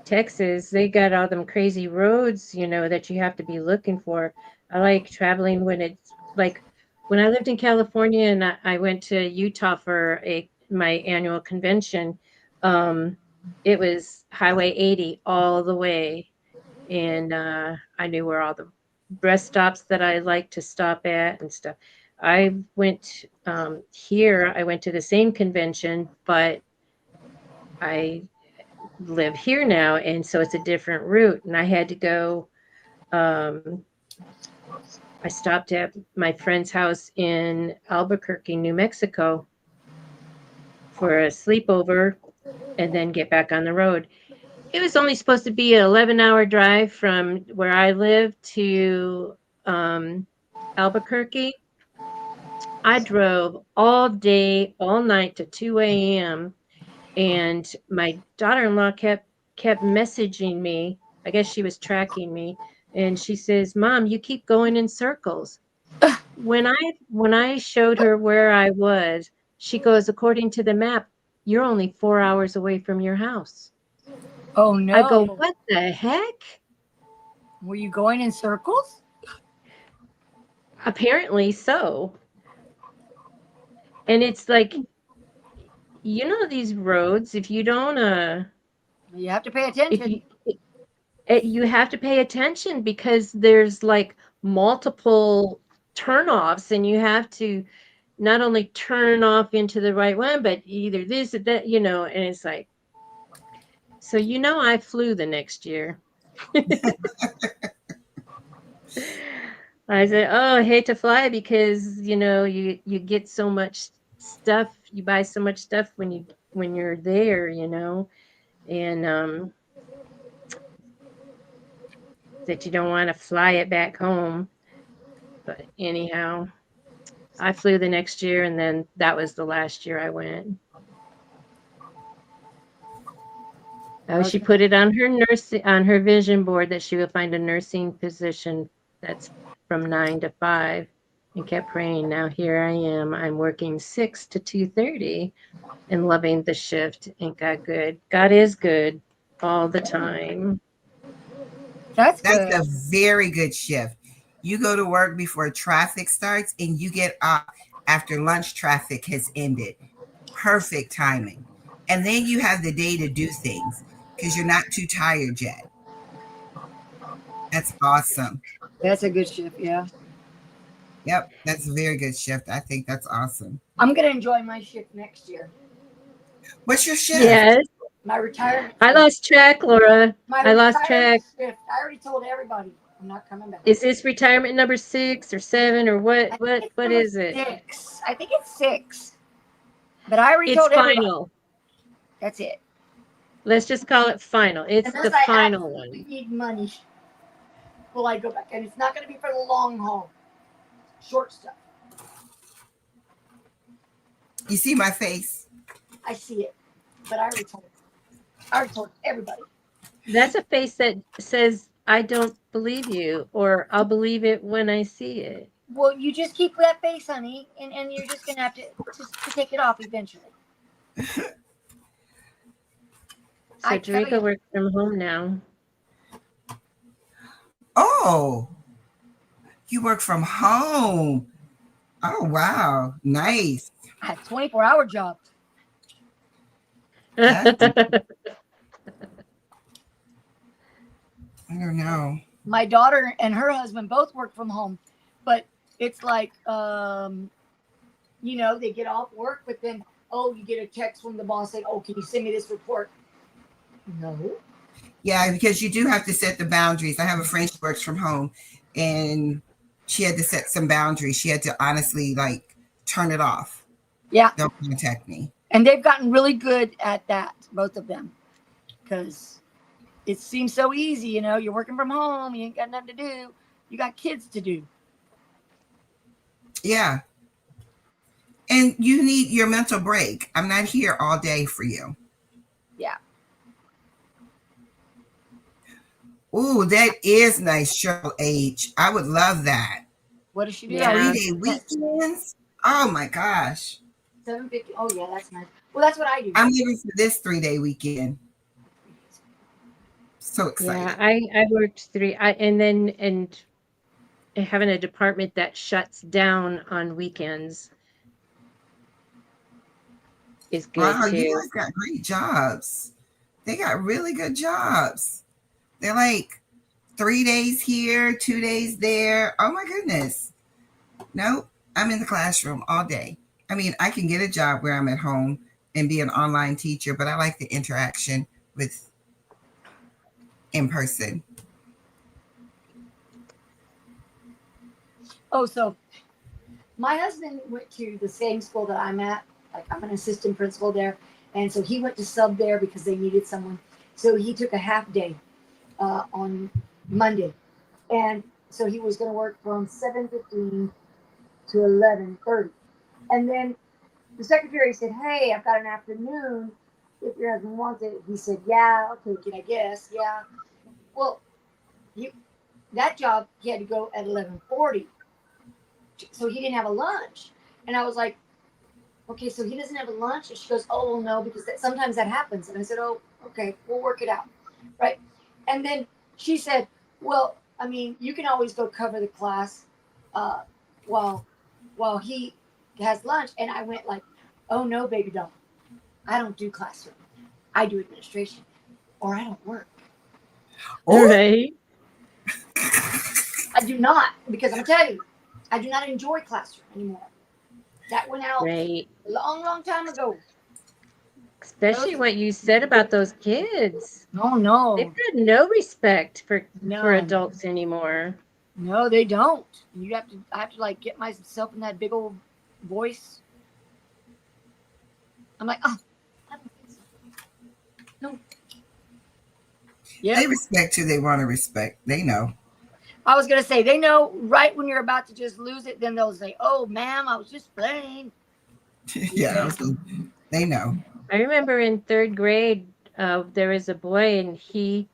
B: Texas, they got all them crazy roads, you know, that you have to be looking for. I like traveling when it's like when I lived in California and I went to Utah for my annual convention. It was Highway 80 all the way. And I knew where all the rest stops that I like to stop at and stuff. I went here. I went to the same convention, but I live here now, and so it's a different route. And I had to go. I stopped at my friend's house in Albuquerque, New Mexico, for a sleepover, and then get back on the road. It was only supposed to be an 11-hour drive from where I live to Albuquerque. I drove all day, all night to 2 a.m. And my daughter-in-law kept messaging me. I guess she was tracking me. And she says, "Mom, you keep going in circles." When I showed her where I was, she goes, "According to the map, you're only 4 hours away from your house."
A: Oh no.
B: I go, "What the heck?"
A: Were you going in circles?
B: Apparently so. And it's like, you know, these roads, if you don't
A: You have to pay attention.
B: you have to pay attention because there's like multiple turnoffs, and you have to not only turn off into the right one, but either this or that, you know, and it's like, so, you know, I flew the next year. I said, "Oh, I hate to fly because, you know, you get so much stuff, you buy so much stuff when you're there, you know, and that you don't want to fly it back home." But anyhow, I flew the next year, and then that was the last year I went. Oh, she put it on her vision board that she would find a nursing position that's from 9 to 5, and kept praying. Now here I am. I'm working 6 to 2:30 and loving the shift. Ain't God good? God is good all the time.
A: That's good.
C: That's a very good shift. You go to work before traffic starts and you get off after lunch traffic has ended. Perfect timing. And then you have the day to do things because you're not too tired yet. That's awesome.
A: That's a good shift, yeah.
C: Yep, that's a very good shift. I think that's awesome.
A: I'm going to enjoy my shift next year.
C: What's your shift?
B: Yes.
A: My retirement.
B: I lost track, Laura. I lost track.
A: Shift. I already told everybody I'm not coming back.
B: Is this retirement number 6 or 7 or what? What is it?
A: 6. I think it's 6. But I already told everybody. It's final. That's it.
B: Let's just call it final. It's the final one.
A: We need money. Will I go back? And it's not going to be for the long haul. Short stuff.
C: You see my face?
A: I see it. But I already told everybody.
B: That's a face that says, "I don't believe you," or "I'll believe it when I see it."
A: Well, you just keep that face, honey, and you're just going to have to take it off eventually.
B: So
A: I tell
B: Jerika
A: you,
B: works from home now.
C: Oh, you work from home. Oh, wow. Nice.
A: I had 24-hour job.
C: That's, I don't know.
A: My daughter and her husband both work from home, but it's like, they get off work, but then, oh, you get a text from the boss saying, oh, can you send me this report? No.
C: Yeah, because you do have to set the boundaries. I have a friend who works from home, and she had to set some boundaries. She had to honestly turn it off.
A: Yeah.
C: Don't contact me.
A: And they've gotten really good at that, both of them, because it seems so easy. You're working from home. You ain't got nothing to do. You got kids to do.
C: Yeah. And you need your mental break. I'm not here all day for you.
A: Yeah.
C: Ooh, that is nice, Cheryl H. I would love that.
A: What does she do?
B: Yeah.
C: 3-day weekends? Oh my gosh.
A: $750. Oh yeah, that's nice. Well, that's what I do.
C: I'm living for this 3-day weekend. So excited.
B: Yeah, I worked 3. And having a department that shuts down on weekends is good
C: Wow,
B: too.
C: you guys got great jobs. They got really good jobs. They're like 3 days here, 2 days there. Oh my goodness. Nope. I'm in the classroom all day. I mean, I can get a job where I'm at home and be an online teacher, but I like the interaction with in person.
A: Oh, so my husband went to the same school that I'm at. Like, I'm an assistant principal there. And so he went to sub there because they needed someone. So he took a half day on Monday. And so he was going to work from 7:15 to 11:30. And then the secretary said, hey, I've got an afternoon if your husband wants it. He said, yeah, I'll take it, I guess. Yeah. Well, that job, he had to go at 11:40. So he didn't have a lunch. And I was like, okay, so he doesn't have a lunch? And she goes, oh, well, no, because sometimes that happens. And I said, oh, okay, we'll work it out. Right. And then she said, well, I mean, you can always go cover the class while he has lunch. And I went like, oh, no, baby doll. I don't do classroom. I do administration, or I don't work.
C: Oh,
B: Right.
A: I do not, because I'm going to tell you, I do not enjoy classroom anymore. That went out
B: Right.
A: a long, long time ago.
B: Especially what you said about those kids.
A: Oh, no.
B: They've got no respect for
A: None.
B: adults anymore.
A: No, they don't. I have to like get myself in that big old voice. I'm like, oh, I don't think so. No. Yeah.
C: they respect who they want to respect. They know.
A: I was gonna say they know right when you're about to just lose it. Then they'll say, "Oh, ma'am, I was just playing."
C: Yeah, they know.
B: I remember in 3rd grade, there was a boy, and he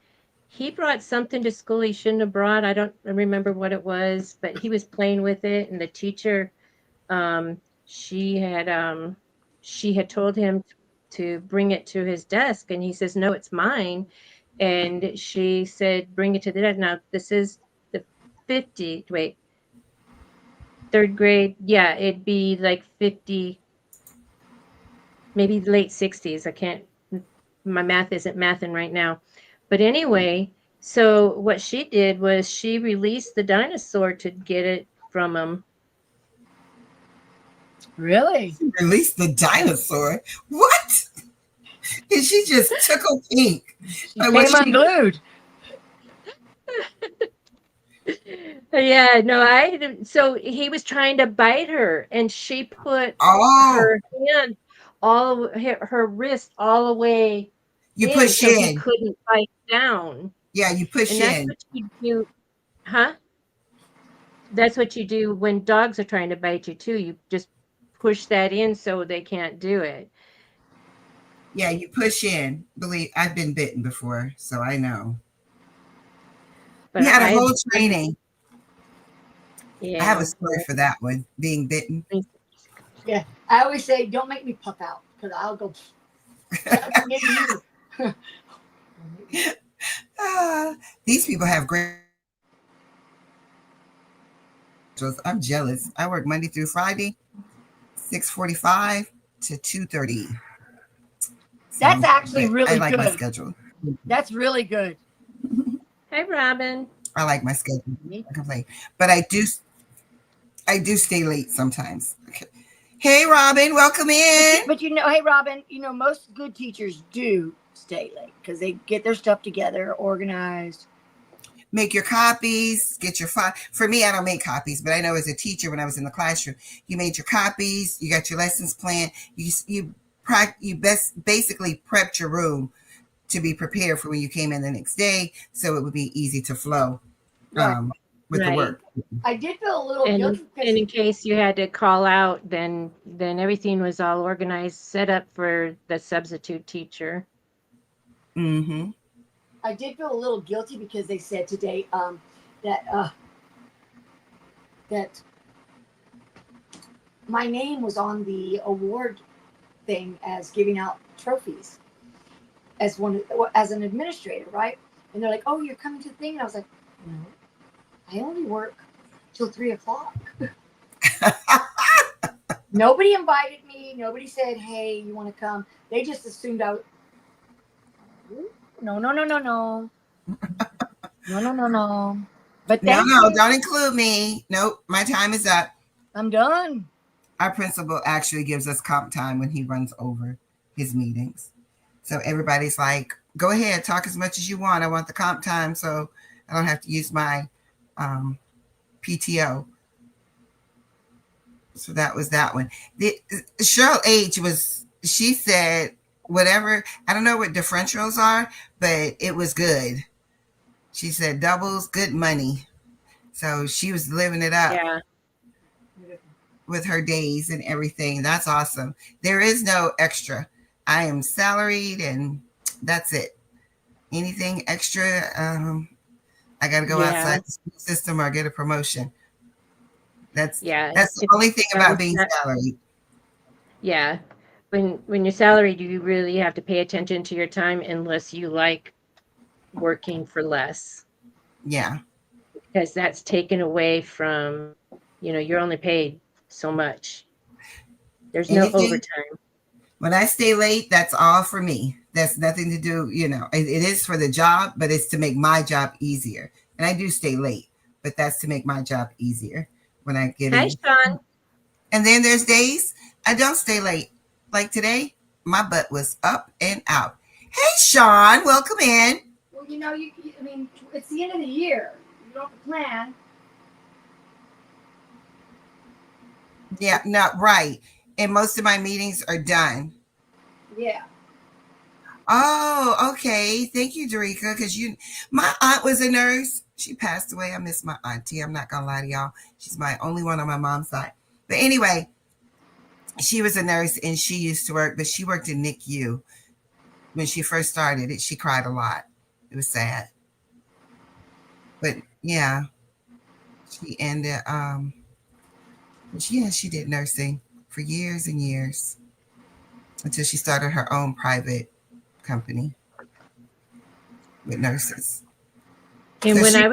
B: brought something to school he shouldn't have brought. I don't remember what it was, but he was playing with it, and the teacher, she had told him to bring it to his desk, and he says, "No, it's mine." And she said, "Bring it to the desk." Now, this is the 3rd grade. Yeah, it'd be like 50. Maybe late 60s. My math isn't mathing right now. But anyway, so what she did was she released the dinosaur to get it from him.
A: Really?
C: Release the dinosaur. What? And she just tickled pink.
A: She came unglued.
B: Yeah, no, so he was trying to bite her, and she put her hand her wrist all the way
C: you
B: in,
C: push
B: so
C: in.
B: he couldn't bite down.
C: Yeah, you push
B: And that's
C: in.
B: what you do, huh? That's what you do when dogs are trying to bite you too. You just push that in so they can't do it.
C: Yeah, you push in. Believe I've been bitten before, so I know.
B: But
C: We had a whole training.
B: Yeah.
C: I have a story for that one, being bitten.
A: Yeah, I always say, don't make me puff out because I'll go.
C: These people have great. I'm jealous. I work Monday through Friday, 6:45 to 2:30.
A: That's actually really
C: I like
A: good.
C: my schedule.
A: That's really good.
B: Hey, Robin.
C: I like my schedule. I complain, but I do stay late sometimes. Okay. Hey, Robin, welcome in.
A: But hey, Robin, most good teachers do stay late because they get their stuff together, organized.
C: Make your copies, get your file. For me, I don't make copies, but I know as a teacher, when I was in the classroom, you made your copies, you got your lessons planned, you basically prepped your room to be prepared for when you came in the next day, so it would be easy to flow with the work.
A: I did feel a little guilty.
B: And in case you had to call out, then everything was all organized, set up for the substitute teacher.
C: Mm-hmm.
A: I did feel a little guilty because they said today that my name was on the award thing as giving out trophies as an administrator, right? And they're like, "Oh, you're coming to the thing," and I was like, "No, I only work till 3:00." Nobody invited me. Nobody said, "Hey, you want to come?" They just assumed I. No. No. But
C: no, don't include me. Nope, my time is up.
A: I'm done.
C: Our principal actually gives us comp time when he runs over his meetings. So everybody's like, go ahead, talk as much as you want. I want the comp time so I don't have to use my PTO. So that was that one. Cheryl H. she said, whatever, I don't know what differentials are, but it was good. She said doubles, good money. So she was living it up with her days and everything. That's awesome. There is no extra. I am salaried and that's it. Anything extra, I got to go outside the school system or get a promotion. That's the only thing about being salaried.
B: Yeah. When you're salaried, you really have to pay attention to your time unless you like working for less.
C: Yeah.
B: Because that's taken away from, you're only paid so much. There's no overtime.
C: When I stay late, that's all for me. That's nothing to do, it is for the job, but it's to make my job easier. And I do stay late, but that's to make my job easier when I get in.
B: Hi, Sean.
C: And then there's days I don't stay late. Like today, my butt was up and out. Hey, Sean, welcome in.
A: Well, it's the end of the year. You don't have to plan.
C: Yeah, not right. And most of my meetings are done.
A: Yeah.
C: Oh, okay. Thank you, Dorica. Because my aunt was a nurse. She passed away. I miss my auntie. I'm not going to lie to y'all. She's my only one on my mom's side. But anyway, she was a nurse and she used to work, but she worked in NICU. When she first started it, she cried a lot. It was sad. But yeah, she ended, she did nursing for years and years until she started her own private company with nurses.
B: And so when I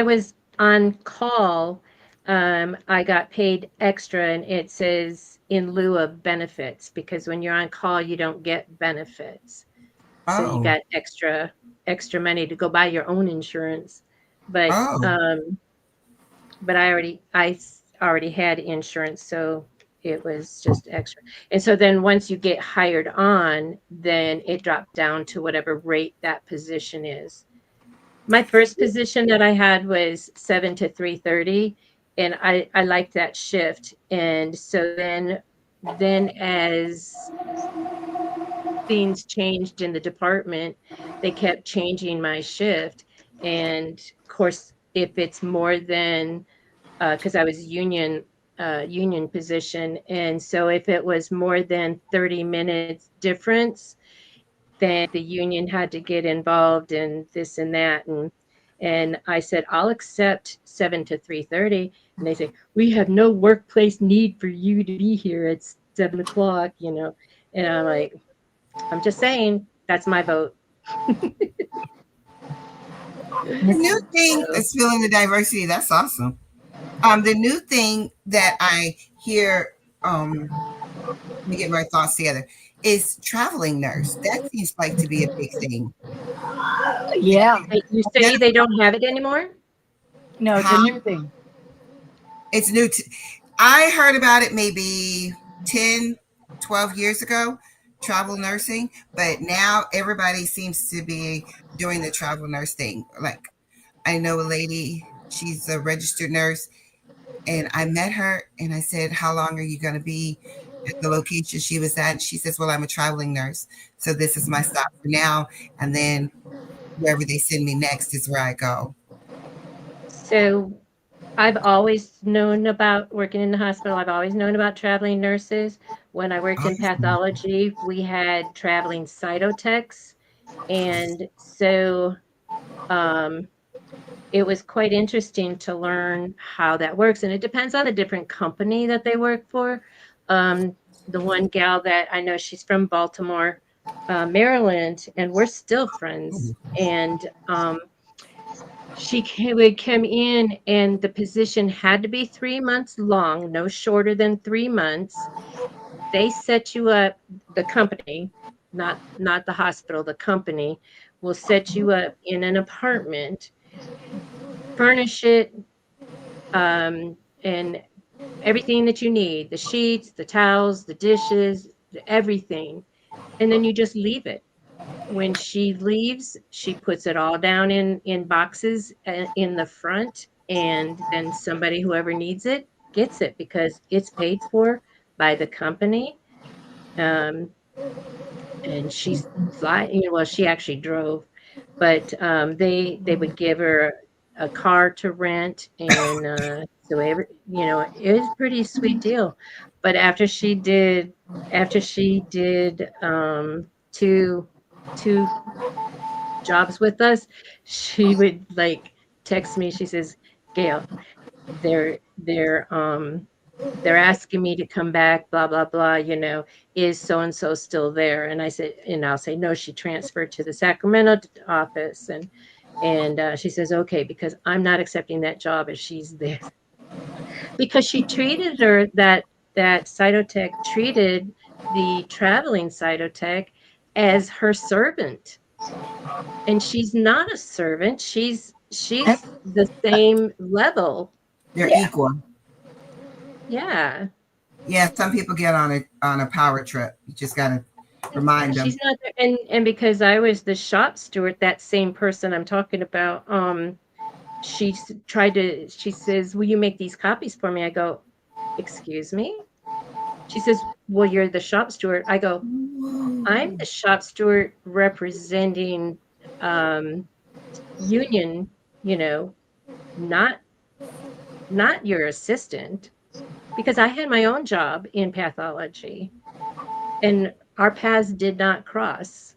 B: was on call, I got paid extra, and it says in lieu of benefits, because when you're on call, you don't get benefits. So you got extra money to go buy your own insurance. But but I already had insurance, so it was just extra. And so then once you get hired on, then it dropped down to whatever rate that position is. My first position that I had was 7 to 3:30, and I liked that shift. And so then as things changed in the department, they kept changing my shift. And of course, if it's more than, because I was union position, and so if it was more than 30 minutes difference, then the union had to get involved in this and that. And I said, I'll accept 7 to 3:30. And they say, we have no workplace need for you to be here at 7 o'clock, And I'm like, I'm just saying, that's my vote.
C: The new thing is feeling the diversity. That's awesome. The new thing that I hear, let me get my thoughts together, is traveling nurse. That seems like to be a big thing.
A: Yeah.
B: You say they don't have it anymore?
A: No, it's a new thing.
C: It's new. I heard about it maybe 10, 12 years ago, travel nursing, but now everybody seems to be doing the travel nurse thing. Like, I know a lady, she's a registered nurse, and I met her and I said, how long are you going to be at the location she was at? And she says, well, I'm a traveling nurse, so this is my stop for now, and then wherever they send me next is where I go.
B: So I've always known about working in the hospital. I've always known about traveling nurses. When I worked in pathology, we had traveling cytotechs. And so it was quite interesting to learn how that works. And it depends on the different company that they work for. The one gal that I know, she's from Baltimore, Maryland, and we're still friends. And would come in, and the position had to be 3 months long, no shorter than 3 months. They set you up, the company, not the hospital, the company will set you up in an apartment, furnish it, and everything that you need, the sheets, the towels, the dishes, everything. And then you just leave it. When she leaves, she puts it all down in boxes in the front, and then somebody, whoever needs it, gets it because it's paid for by the company. And she's flying. Well, she actually drove, but they would give her a car to rent, and so it was a pretty sweet deal. But after she did two jobs with us, she would like text me. She says, Gail, they're asking me to come back, blah, blah, blah, is so-and-so still there? And I'll say, no, she transferred to the Sacramento office. And she says, okay, because I'm not accepting that job if she's there. Because she treated her, that cytotech treated the traveling cytotech as her servant. And she's not a servant. She's the same level.
C: They're equal.
B: Yeah.
C: Yeah, some people get on a power trip. You just gotta remind them.
B: She's not there. And because I was the shop steward, that same person I'm talking about, she says, will you make these copies for me? I go, excuse me? She says, well, you're the shop steward. I go, I'm the shop steward representing union, not your assistant, because I had my own job in pathology and our paths did not cross.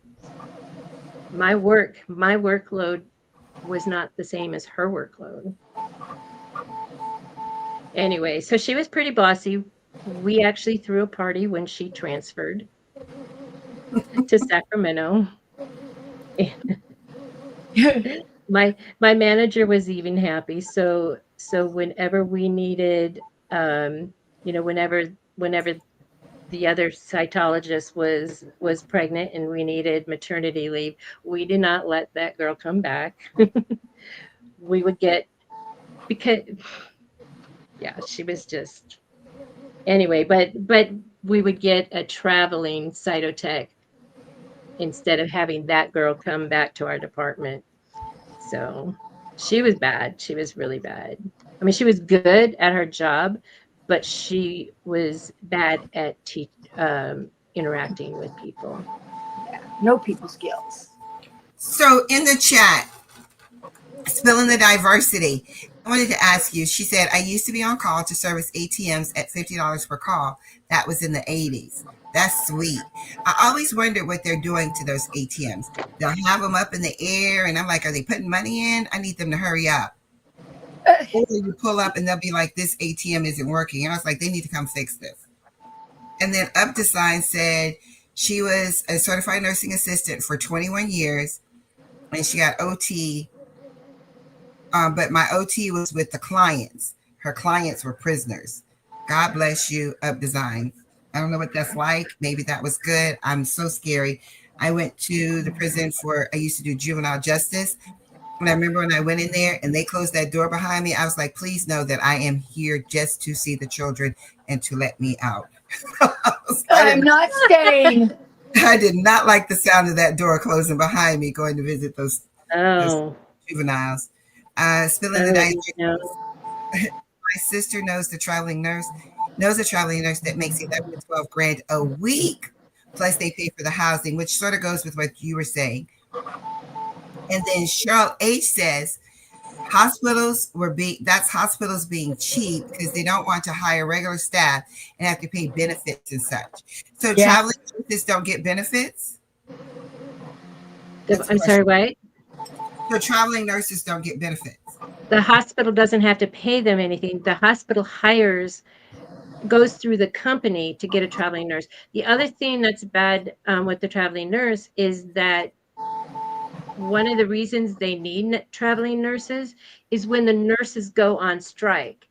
B: My workload was not the same as her workload. Anyway, so she was pretty bossy. We actually threw a party when she transferred to Sacramento. My manager was even happy. So whenever we needed, whenever the other cytologist was pregnant and we needed maternity leave, we did not let that girl come back. We would get, because she was just, anyway, but we would get a traveling cytotech instead of having that girl come back to our department. So she was bad. She was really bad. I mean, she was good at her job, but she was bad at interacting with people.
A: Yeah, no people skills.
C: So in the chat, spilling the diversity, I wanted to ask you, she said, I used to be on call to service ATMs at $50 per call. That was in the 80s. That's sweet. I always wondered what they're doing to those ATMs. They'll have them up in the air, and I'm like, are they putting money in? I need them to hurry up. Or you pull up, and they'll be like, this ATM isn't working. And I was like, they need to come fix this. And then Up Design said She was a certified nursing assistant for 21 years, and she got OT. But my OT was with the clients. Her clients were prisoners. God bless you, Up Design. I don't know what that's like. Maybe that was good. I'm so scary. I went to the prison I used to do juvenile justice. And I remember when I went in there and they closed that door behind me, I was like, please know that I am here just to see the children and to let me out.
A: I'm not staying.
C: I did not like the sound of that door closing behind me going to visit those juveniles. Spilling the dice. My sister knows a traveling nurse that makes 11 to 12 grand a week. Plus they pay for the housing, which sort of goes with what you were saying. And then Cheryl H says, hospitals being cheap because they don't want to hire regular staff and have to pay benefits and such. So traveling nurses don't get benefits?
B: I'm sorry, what?
C: So traveling nurses don't get benefits.
B: The hospital doesn't have to pay them anything. The hospital goes through the company to get a traveling nurse. The other thing that's bad with the traveling nurse is that one of the reasons they need traveling nurses is when the nurses go on strike.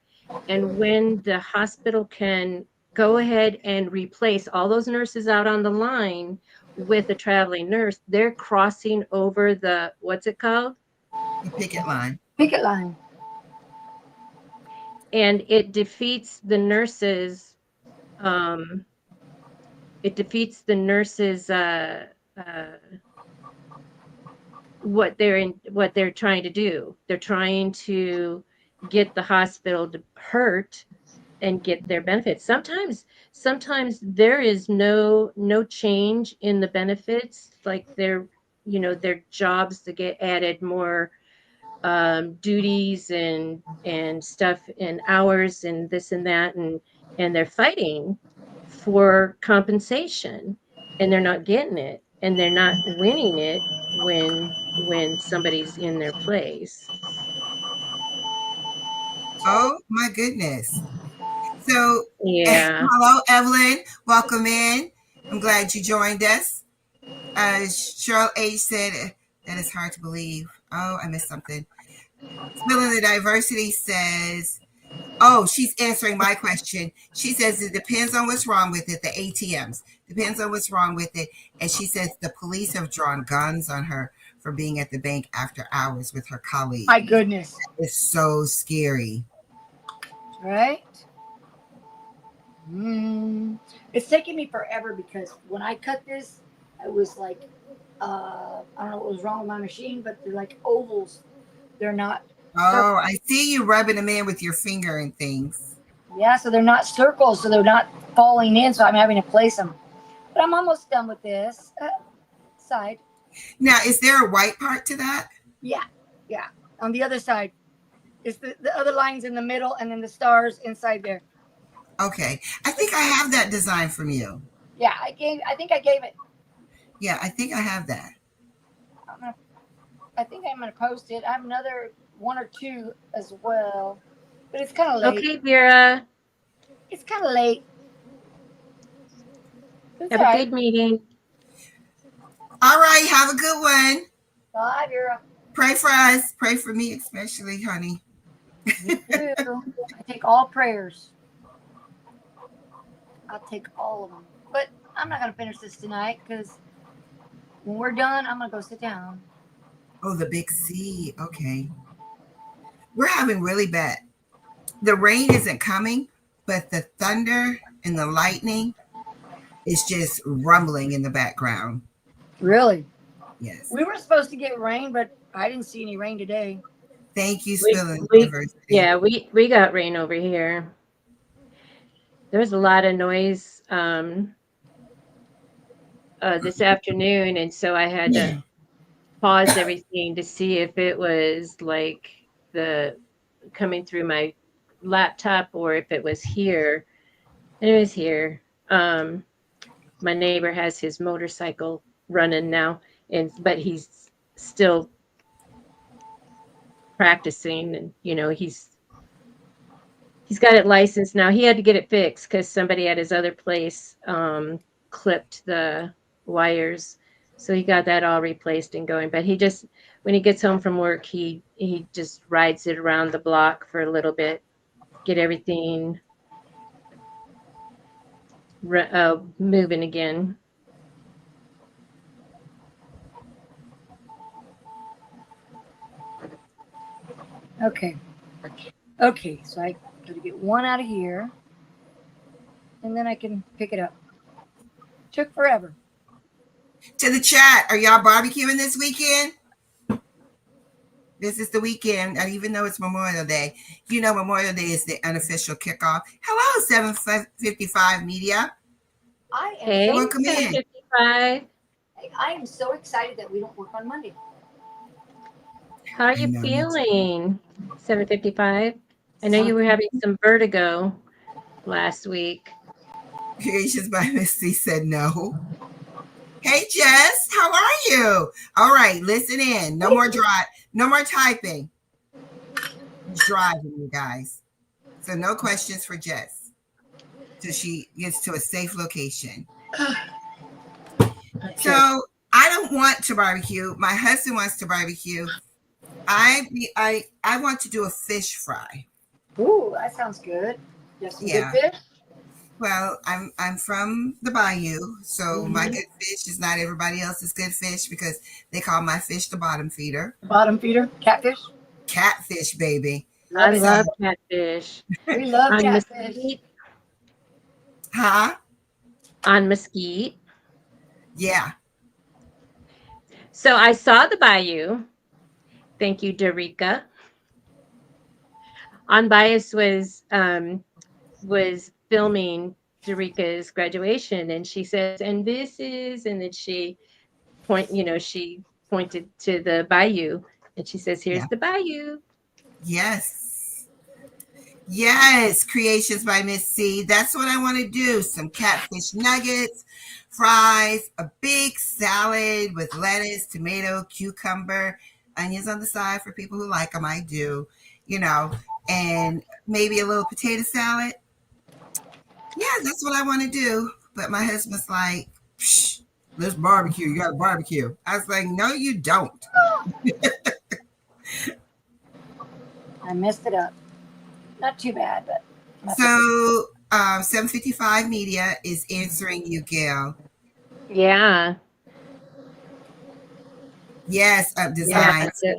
B: And when the hospital can go ahead and replace all those nurses out on the line with a traveling nurse, they're crossing over the, what's it called?
C: The picket line.
A: Picket line.
B: And it defeats the nurses. What they're trying to do. They're trying to get the hospital to hurt and get their benefits. Sometimes there is no change in the benefits, like their jobs to get added more duties and stuff and hours and this and that, and they're fighting for compensation and they're not getting it, and they're not winning it when somebody's in their place.
C: Oh my goodness. So
B: yeah.
C: Hello, Evelyn. Welcome in. I'm glad you joined us. Cheryl H said, that is hard to believe. Oh, I missed something. Spilling the Diversity says, oh, she's answering my question. She says it depends on what's wrong with it, the ATMs. Depends on what's wrong with it. And she says the police have drawn guns on her for being at the bank after hours with her colleagues.
A: My goodness.
C: It's so scary.
A: Right? It's taking me forever because when I cut this, I was like, I don't know what was wrong with my machine, but they're like ovals. They're not.
C: Oh, I see you rubbing them in with your finger and things.
A: Yeah, so they're not circles, so they're not falling in, so I'm having to place them. But I'm almost done with this side.
C: Now, is there a white part to that?
A: Yeah. On the other side. It's the other lines in the middle and then the stars inside there.
C: Okay. I think I have that design from you.
A: Yeah, I think I gave it.
C: Yeah, I think I have that.
A: I think I'm going to post it. I have another one or two as well. But it's kind of late.
B: Okay, Vera.
A: It's kind of late.
B: Have a good meeting.
C: All right. Have a good one.
A: Bye, Vera.
C: Pray for us. Pray for me, especially, honey.
A: Me too. I take all prayers. I'll take all of them. But I'm not going to finish this tonight because when we're done, I'm going to go sit down.
C: Oh, the big C. Okay. We're having really bad. The rain isn't coming, but the thunder and the lightning is just rumbling in the background.
A: Really?
C: Yes.
A: We were supposed to get rain, but I didn't see any rain today.
C: Thank you, Spilling Diversity.
B: Yeah, we got rain over here. There was a lot of noise this afternoon, and so I had to pause everything to see if it was like coming through my laptop or if it was here. And it was here. My neighbor has his motorcycle running now, but he's still practicing, and he's got it licensed now. He had to get it fixed because somebody at his other place clipped the wires. So he got that all replaced and going. But he just, when he gets home from work, he just rides it around the block for a little bit, get everything moving again.
A: Okay. Okay, so I got to get one out of here, and then I can pick it up. Took forever.
C: To the chat, are y'all barbecuing this weekend? This is the weekend, and even though it's Memorial Day, you know Memorial Day is the unofficial kickoff. Hello, 755 Media.
B: Hey,
C: welcome in.
B: 755.
A: I am so excited that we don't work on Monday.
B: How are you feeling, 755? I know you were having some vertigo last week.
C: Creations by Misty said no. Hey, Jess, how are you? All right, listen in. No more drive. No more typing. Driving, you guys. So no questions for Jess till she gets to a safe location. Okay. So I don't want to barbecue. My husband wants to barbecue. I want to do a fish fry.
A: Ooh, that sounds good. You have some good fish?
C: Well, I'm from the bayou, so my good fish is not everybody else's good fish because they call my fish the bottom feeder.
A: Bottom feeder? Catfish?
C: Catfish, baby.
B: I love catfish.
A: We love
B: on
A: catfish.
B: Mesquite.
C: Huh?
B: On Mesquite.
C: Yeah.
B: So I saw the bayou. Thank you, Derica. On Bias was filming Derica's graduation, and she says, and this is, and then she pointed to the bayou, and she says, here's the bayou.
C: Yes, Creations by Miss C. That's what I want to do. Some catfish nuggets, fries, a big salad with lettuce, tomato, cucumber, onions on the side for people who like them. I do, and maybe a little potato salad. Yeah, that's what I want to do. But my husband's like, let's barbecue. You got to barbecue. I was like, no, you don't.
A: I messed it up. Not too bad, but.
C: So 755 Media is answering you, Gail.
B: Yeah.
C: Yes, design.
B: Yeah,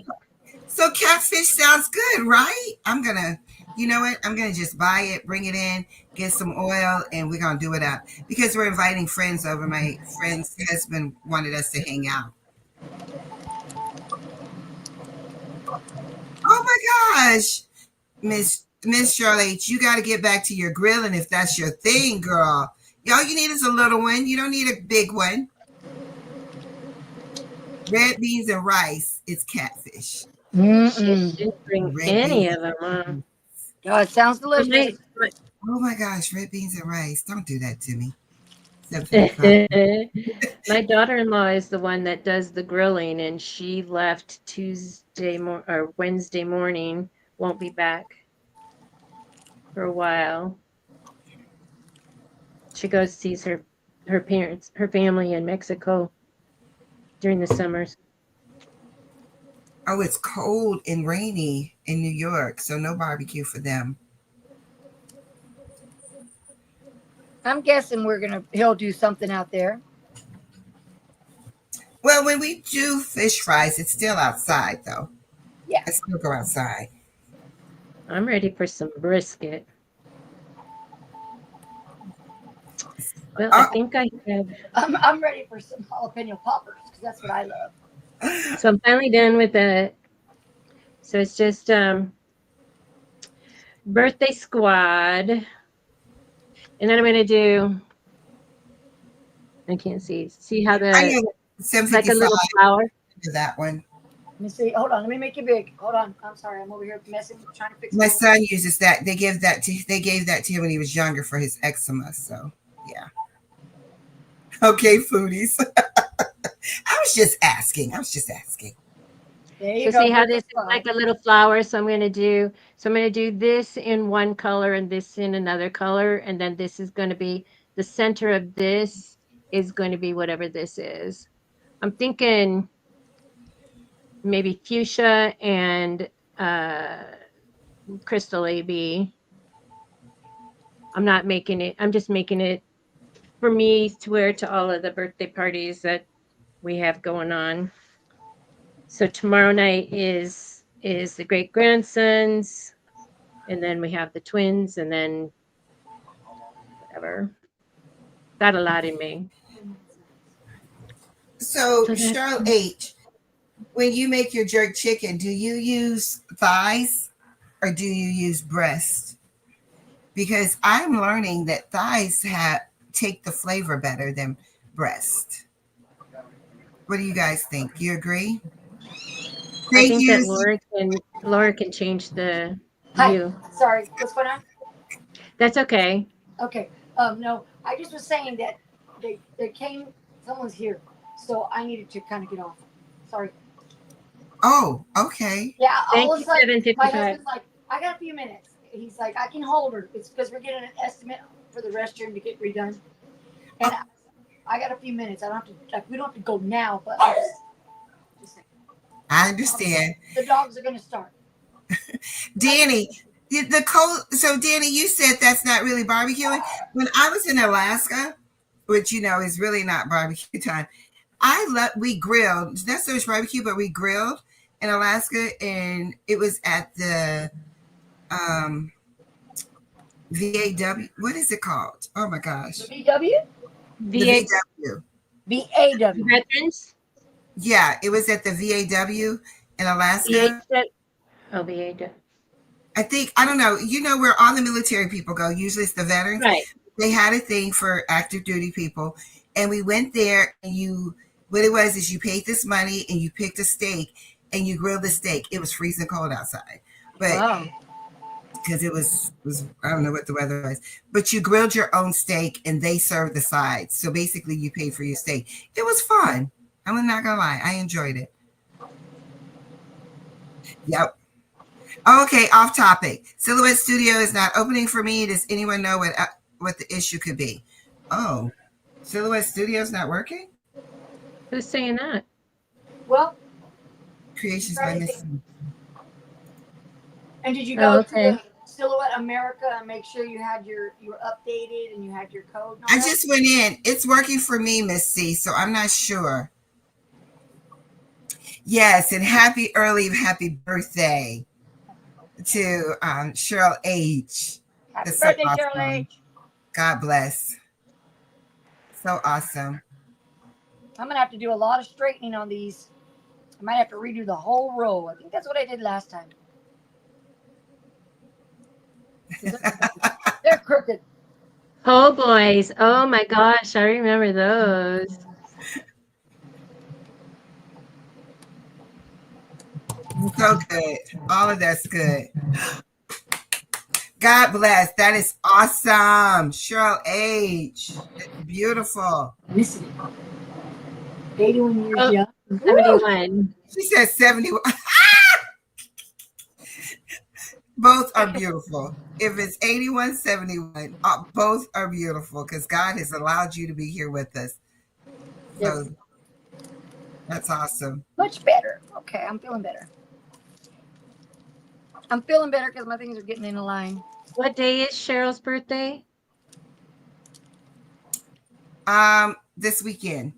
C: so catfish sounds good, right? I'm going to, you know what? I'm going to just buy it, bring it in, get some oil, and we're going to do it up. Because we're inviting friends over. My friend's husband wanted us to hang out. Oh my gosh. Miss Charlotte, you got to get back to your grilling if that's your thing, girl. All you need is a little one. You don't need a big one. Red beans and rice. It's catfish.
B: She didn't bring any of them.
A: Oh, it sounds delicious.
C: Oh my gosh, red beans and rice. Don't do that to me.
B: My daughter-in-law is the one that does the grilling, and she left Wednesday morning. Won't be back for a while. She goes sees her parents, her family in Mexico during the summers.
C: Oh, it's cold and rainy in New York, so no barbecue for them.
A: I'm guessing he'll do something out there.
C: Well, when we do fish fries, it's still outside though.
A: Yeah.
C: I still go outside.
B: I'm ready for some brisket. Well, I think I have.
A: I'm ready for some jalapeno poppers because that's what I love.
B: So I'm finally done with that. So it's just birthday squad, and then I'm gonna do. I can't see. See how it's like a little flower.
C: That one.
A: Let me see. Hold on. Let me make it big. Hold on. I'm sorry. I'm over here messing, trying to fix.
C: My son uses that. They gave that to him when he was younger for his eczema. So yeah. Okay, foodies. I was just asking.
A: There you
B: go. See how this is
A: flower.
B: like a little flower. So I'm gonna do this in one color and this in another color, and then this is gonna be the center of this, is going to be whatever this is. I'm thinking maybe fuchsia and crystal AB. I'm not making it. I'm just making it for me to wear to all of the birthday parties that we have going on. So tomorrow night is the great grandsons, and then we have the twins, and then whatever. Got a lot in me.
C: So,
B: So that's-
C: Cheryl H., when you make your jerk chicken, do you use thighs or do you use breast? Because I'm learning that thighs take the flavor better than breast. What do you guys think? You agree?
B: I think that Laura can change the
A: Hi.
B: view.
A: Sorry. What's going on?
B: That's okay.
A: Okay. No, I just was saying that they came. Someone's here, so I needed to kind of get off. Sorry.
C: Oh, okay.
A: Yeah.
B: Thank
A: All of
B: you,
A: a sudden, my
B: 755.
A: husband's like, I got a few minutes. He's like, I can hold her. It's because we're getting an estimate for the restroom to get redone, and I got a few minutes. I don't have to. Like, we don't have to go now, but I'm just saying.
C: I understand.
A: The dogs are gonna start.
C: Danny, so Danny, you said that's not really barbecuing. When I was in Alaska, which is really not barbecue time, we grilled. Not so much barbecue, but we grilled in Alaska, and it was at the VAW. What is it called? Oh my gosh.
A: The VW?
C: The VW.
A: VAW.
B: Veterans?
C: Yeah, it was at the VAW in Alaska.
B: VAW.
C: I think, I don't know, where all the military people go. Usually it's the veterans.
B: Right.
C: They had a thing for active duty people. And we went there, and what it was is you paid this money and you picked a steak and you grilled the steak. It was freezing cold outside. But
B: Wow.
C: because it was I don't know what the weather was, but you grilled your own steak and they served the sides. So basically you paid for your steak. It was fun. I'm not gonna lie, I enjoyed it. Yep. Okay, off topic. Silhouette Studio is not opening for me. Does anyone know what the issue could be? Oh, Silhouette Studio is not working?
B: Who's saying that?
A: Well,
C: Creations by Missy.
A: and did you go
B: okay.
A: to Silhouette America and make sure you had you were updated and you had your code?
C: I just went in. It's working for me, Miss C, so I'm not sure. Yes, and happy birthday to Cheryl H.
A: Happy
C: That's
A: birthday,
C: so awesome.
A: Cheryl H.
C: God bless. So awesome.
A: I'm gonna have to do a lot of straightening on these. I might have to redo the whole row. I think that's what I did last time. They're crooked.
B: Oh, boys. Oh, my gosh. I remember those.
C: So good. All of that's good. God bless. That is awesome. Cheryl H. Beautiful.
A: Listen. 81 years
B: Oh,
A: young.
B: 71.
C: She said 71. Both are beautiful. If it's 81, 71, both are beautiful because God has allowed you to be here with us. So
A: Yes.
C: that's awesome.
A: Much better. Okay, I'm feeling better. I'm feeling better because my things are getting in line.
B: What day is Cheryl's birthday?
C: This weekend.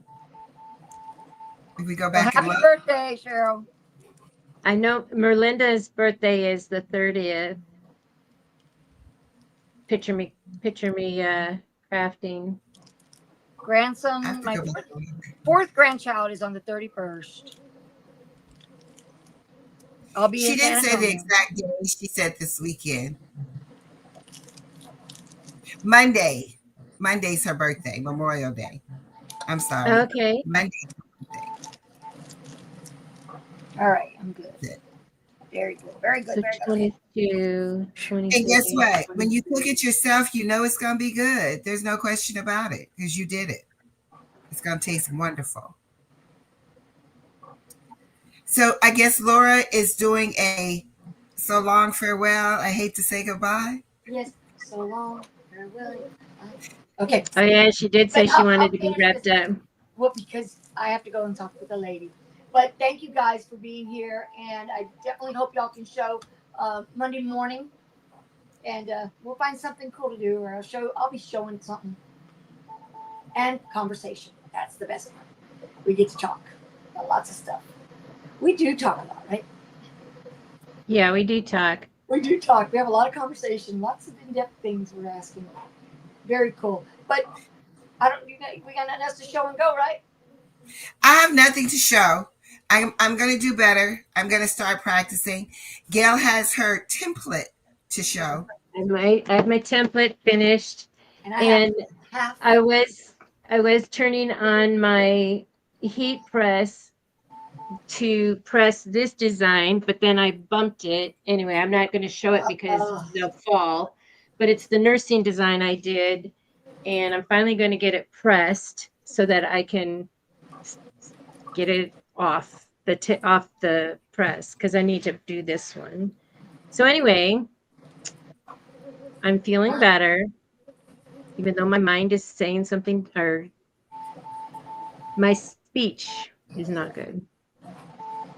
C: If we go
A: Well,
C: back and
A: happy
C: look.
A: birthday, Cheryl.
B: I know Merlinda's birthday is the 30th. Picture me crafting.
A: Grandson,
C: I have to
A: my
C: go back and look.
A: fourth grandchild is on the 31st. I'll be
C: She
A: in
C: didn't say
A: San
C: the
A: Antonio.
C: exact day. She said this weekend. Monday. Monday's her birthday, Memorial Day. I'm sorry.
B: Okay.
C: Monday.
A: All right, I'm good.
C: Good.
A: Very good. Very good.
B: So
A: Very good.
B: 22, 23.
C: And guess what? When you cook it yourself, you know it's going to be good. There's no question about it because you did it. It's going to taste wonderful. So I guess Laura is doing a so long farewell. I hate to say goodbye.
A: Yes. So long. Farewell. Okay.
B: Oh yeah, she did say
A: But
B: she
A: I'll
B: wanted to be
A: finish
B: wrapped
A: this.
B: up.
A: Well, because I have to go and talk with the lady. But thank you guys for being here, and I definitely hope y'all can show Monday morning, and we'll find something cool to do, or I'll be showing something and conversation. That's the best part. We get to talk about lots of stuff. We do talk a lot, right?
B: Yeah, we do talk.
A: We do talk. We have a lot of conversation, lots of in-depth things we're asking. Very cool. But we got nothing else to show and go, right?
C: I have nothing to show. I'm going to do better. I'm going to start practicing. Gail has her template to show.
B: I have my template finished,
A: And I
B: and
A: have half.
B: I was turning on my heat press to press this design, but then I bumped it. Anyway, I'm not going to show it because they'll fall, but it's the nursing design I did, and I'm finally going to get it pressed so that I can get it off the press, because I need to do this one. So anyway, I'm feeling better, even though my mind is saying something, or my speech is not good.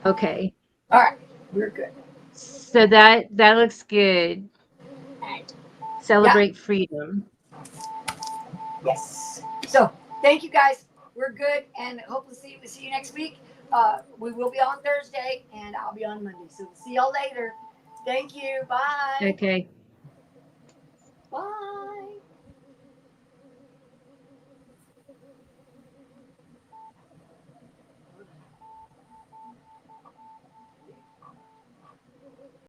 B: Okay.
A: All right, we're good.
B: So that looks good. Celebrate freedom.
A: Yes. So thank you guys. We're good, and hopefully see you next week. We will be on Thursday, and I'll be on Monday. So see y'all later. Thank you. Bye.
B: Okay.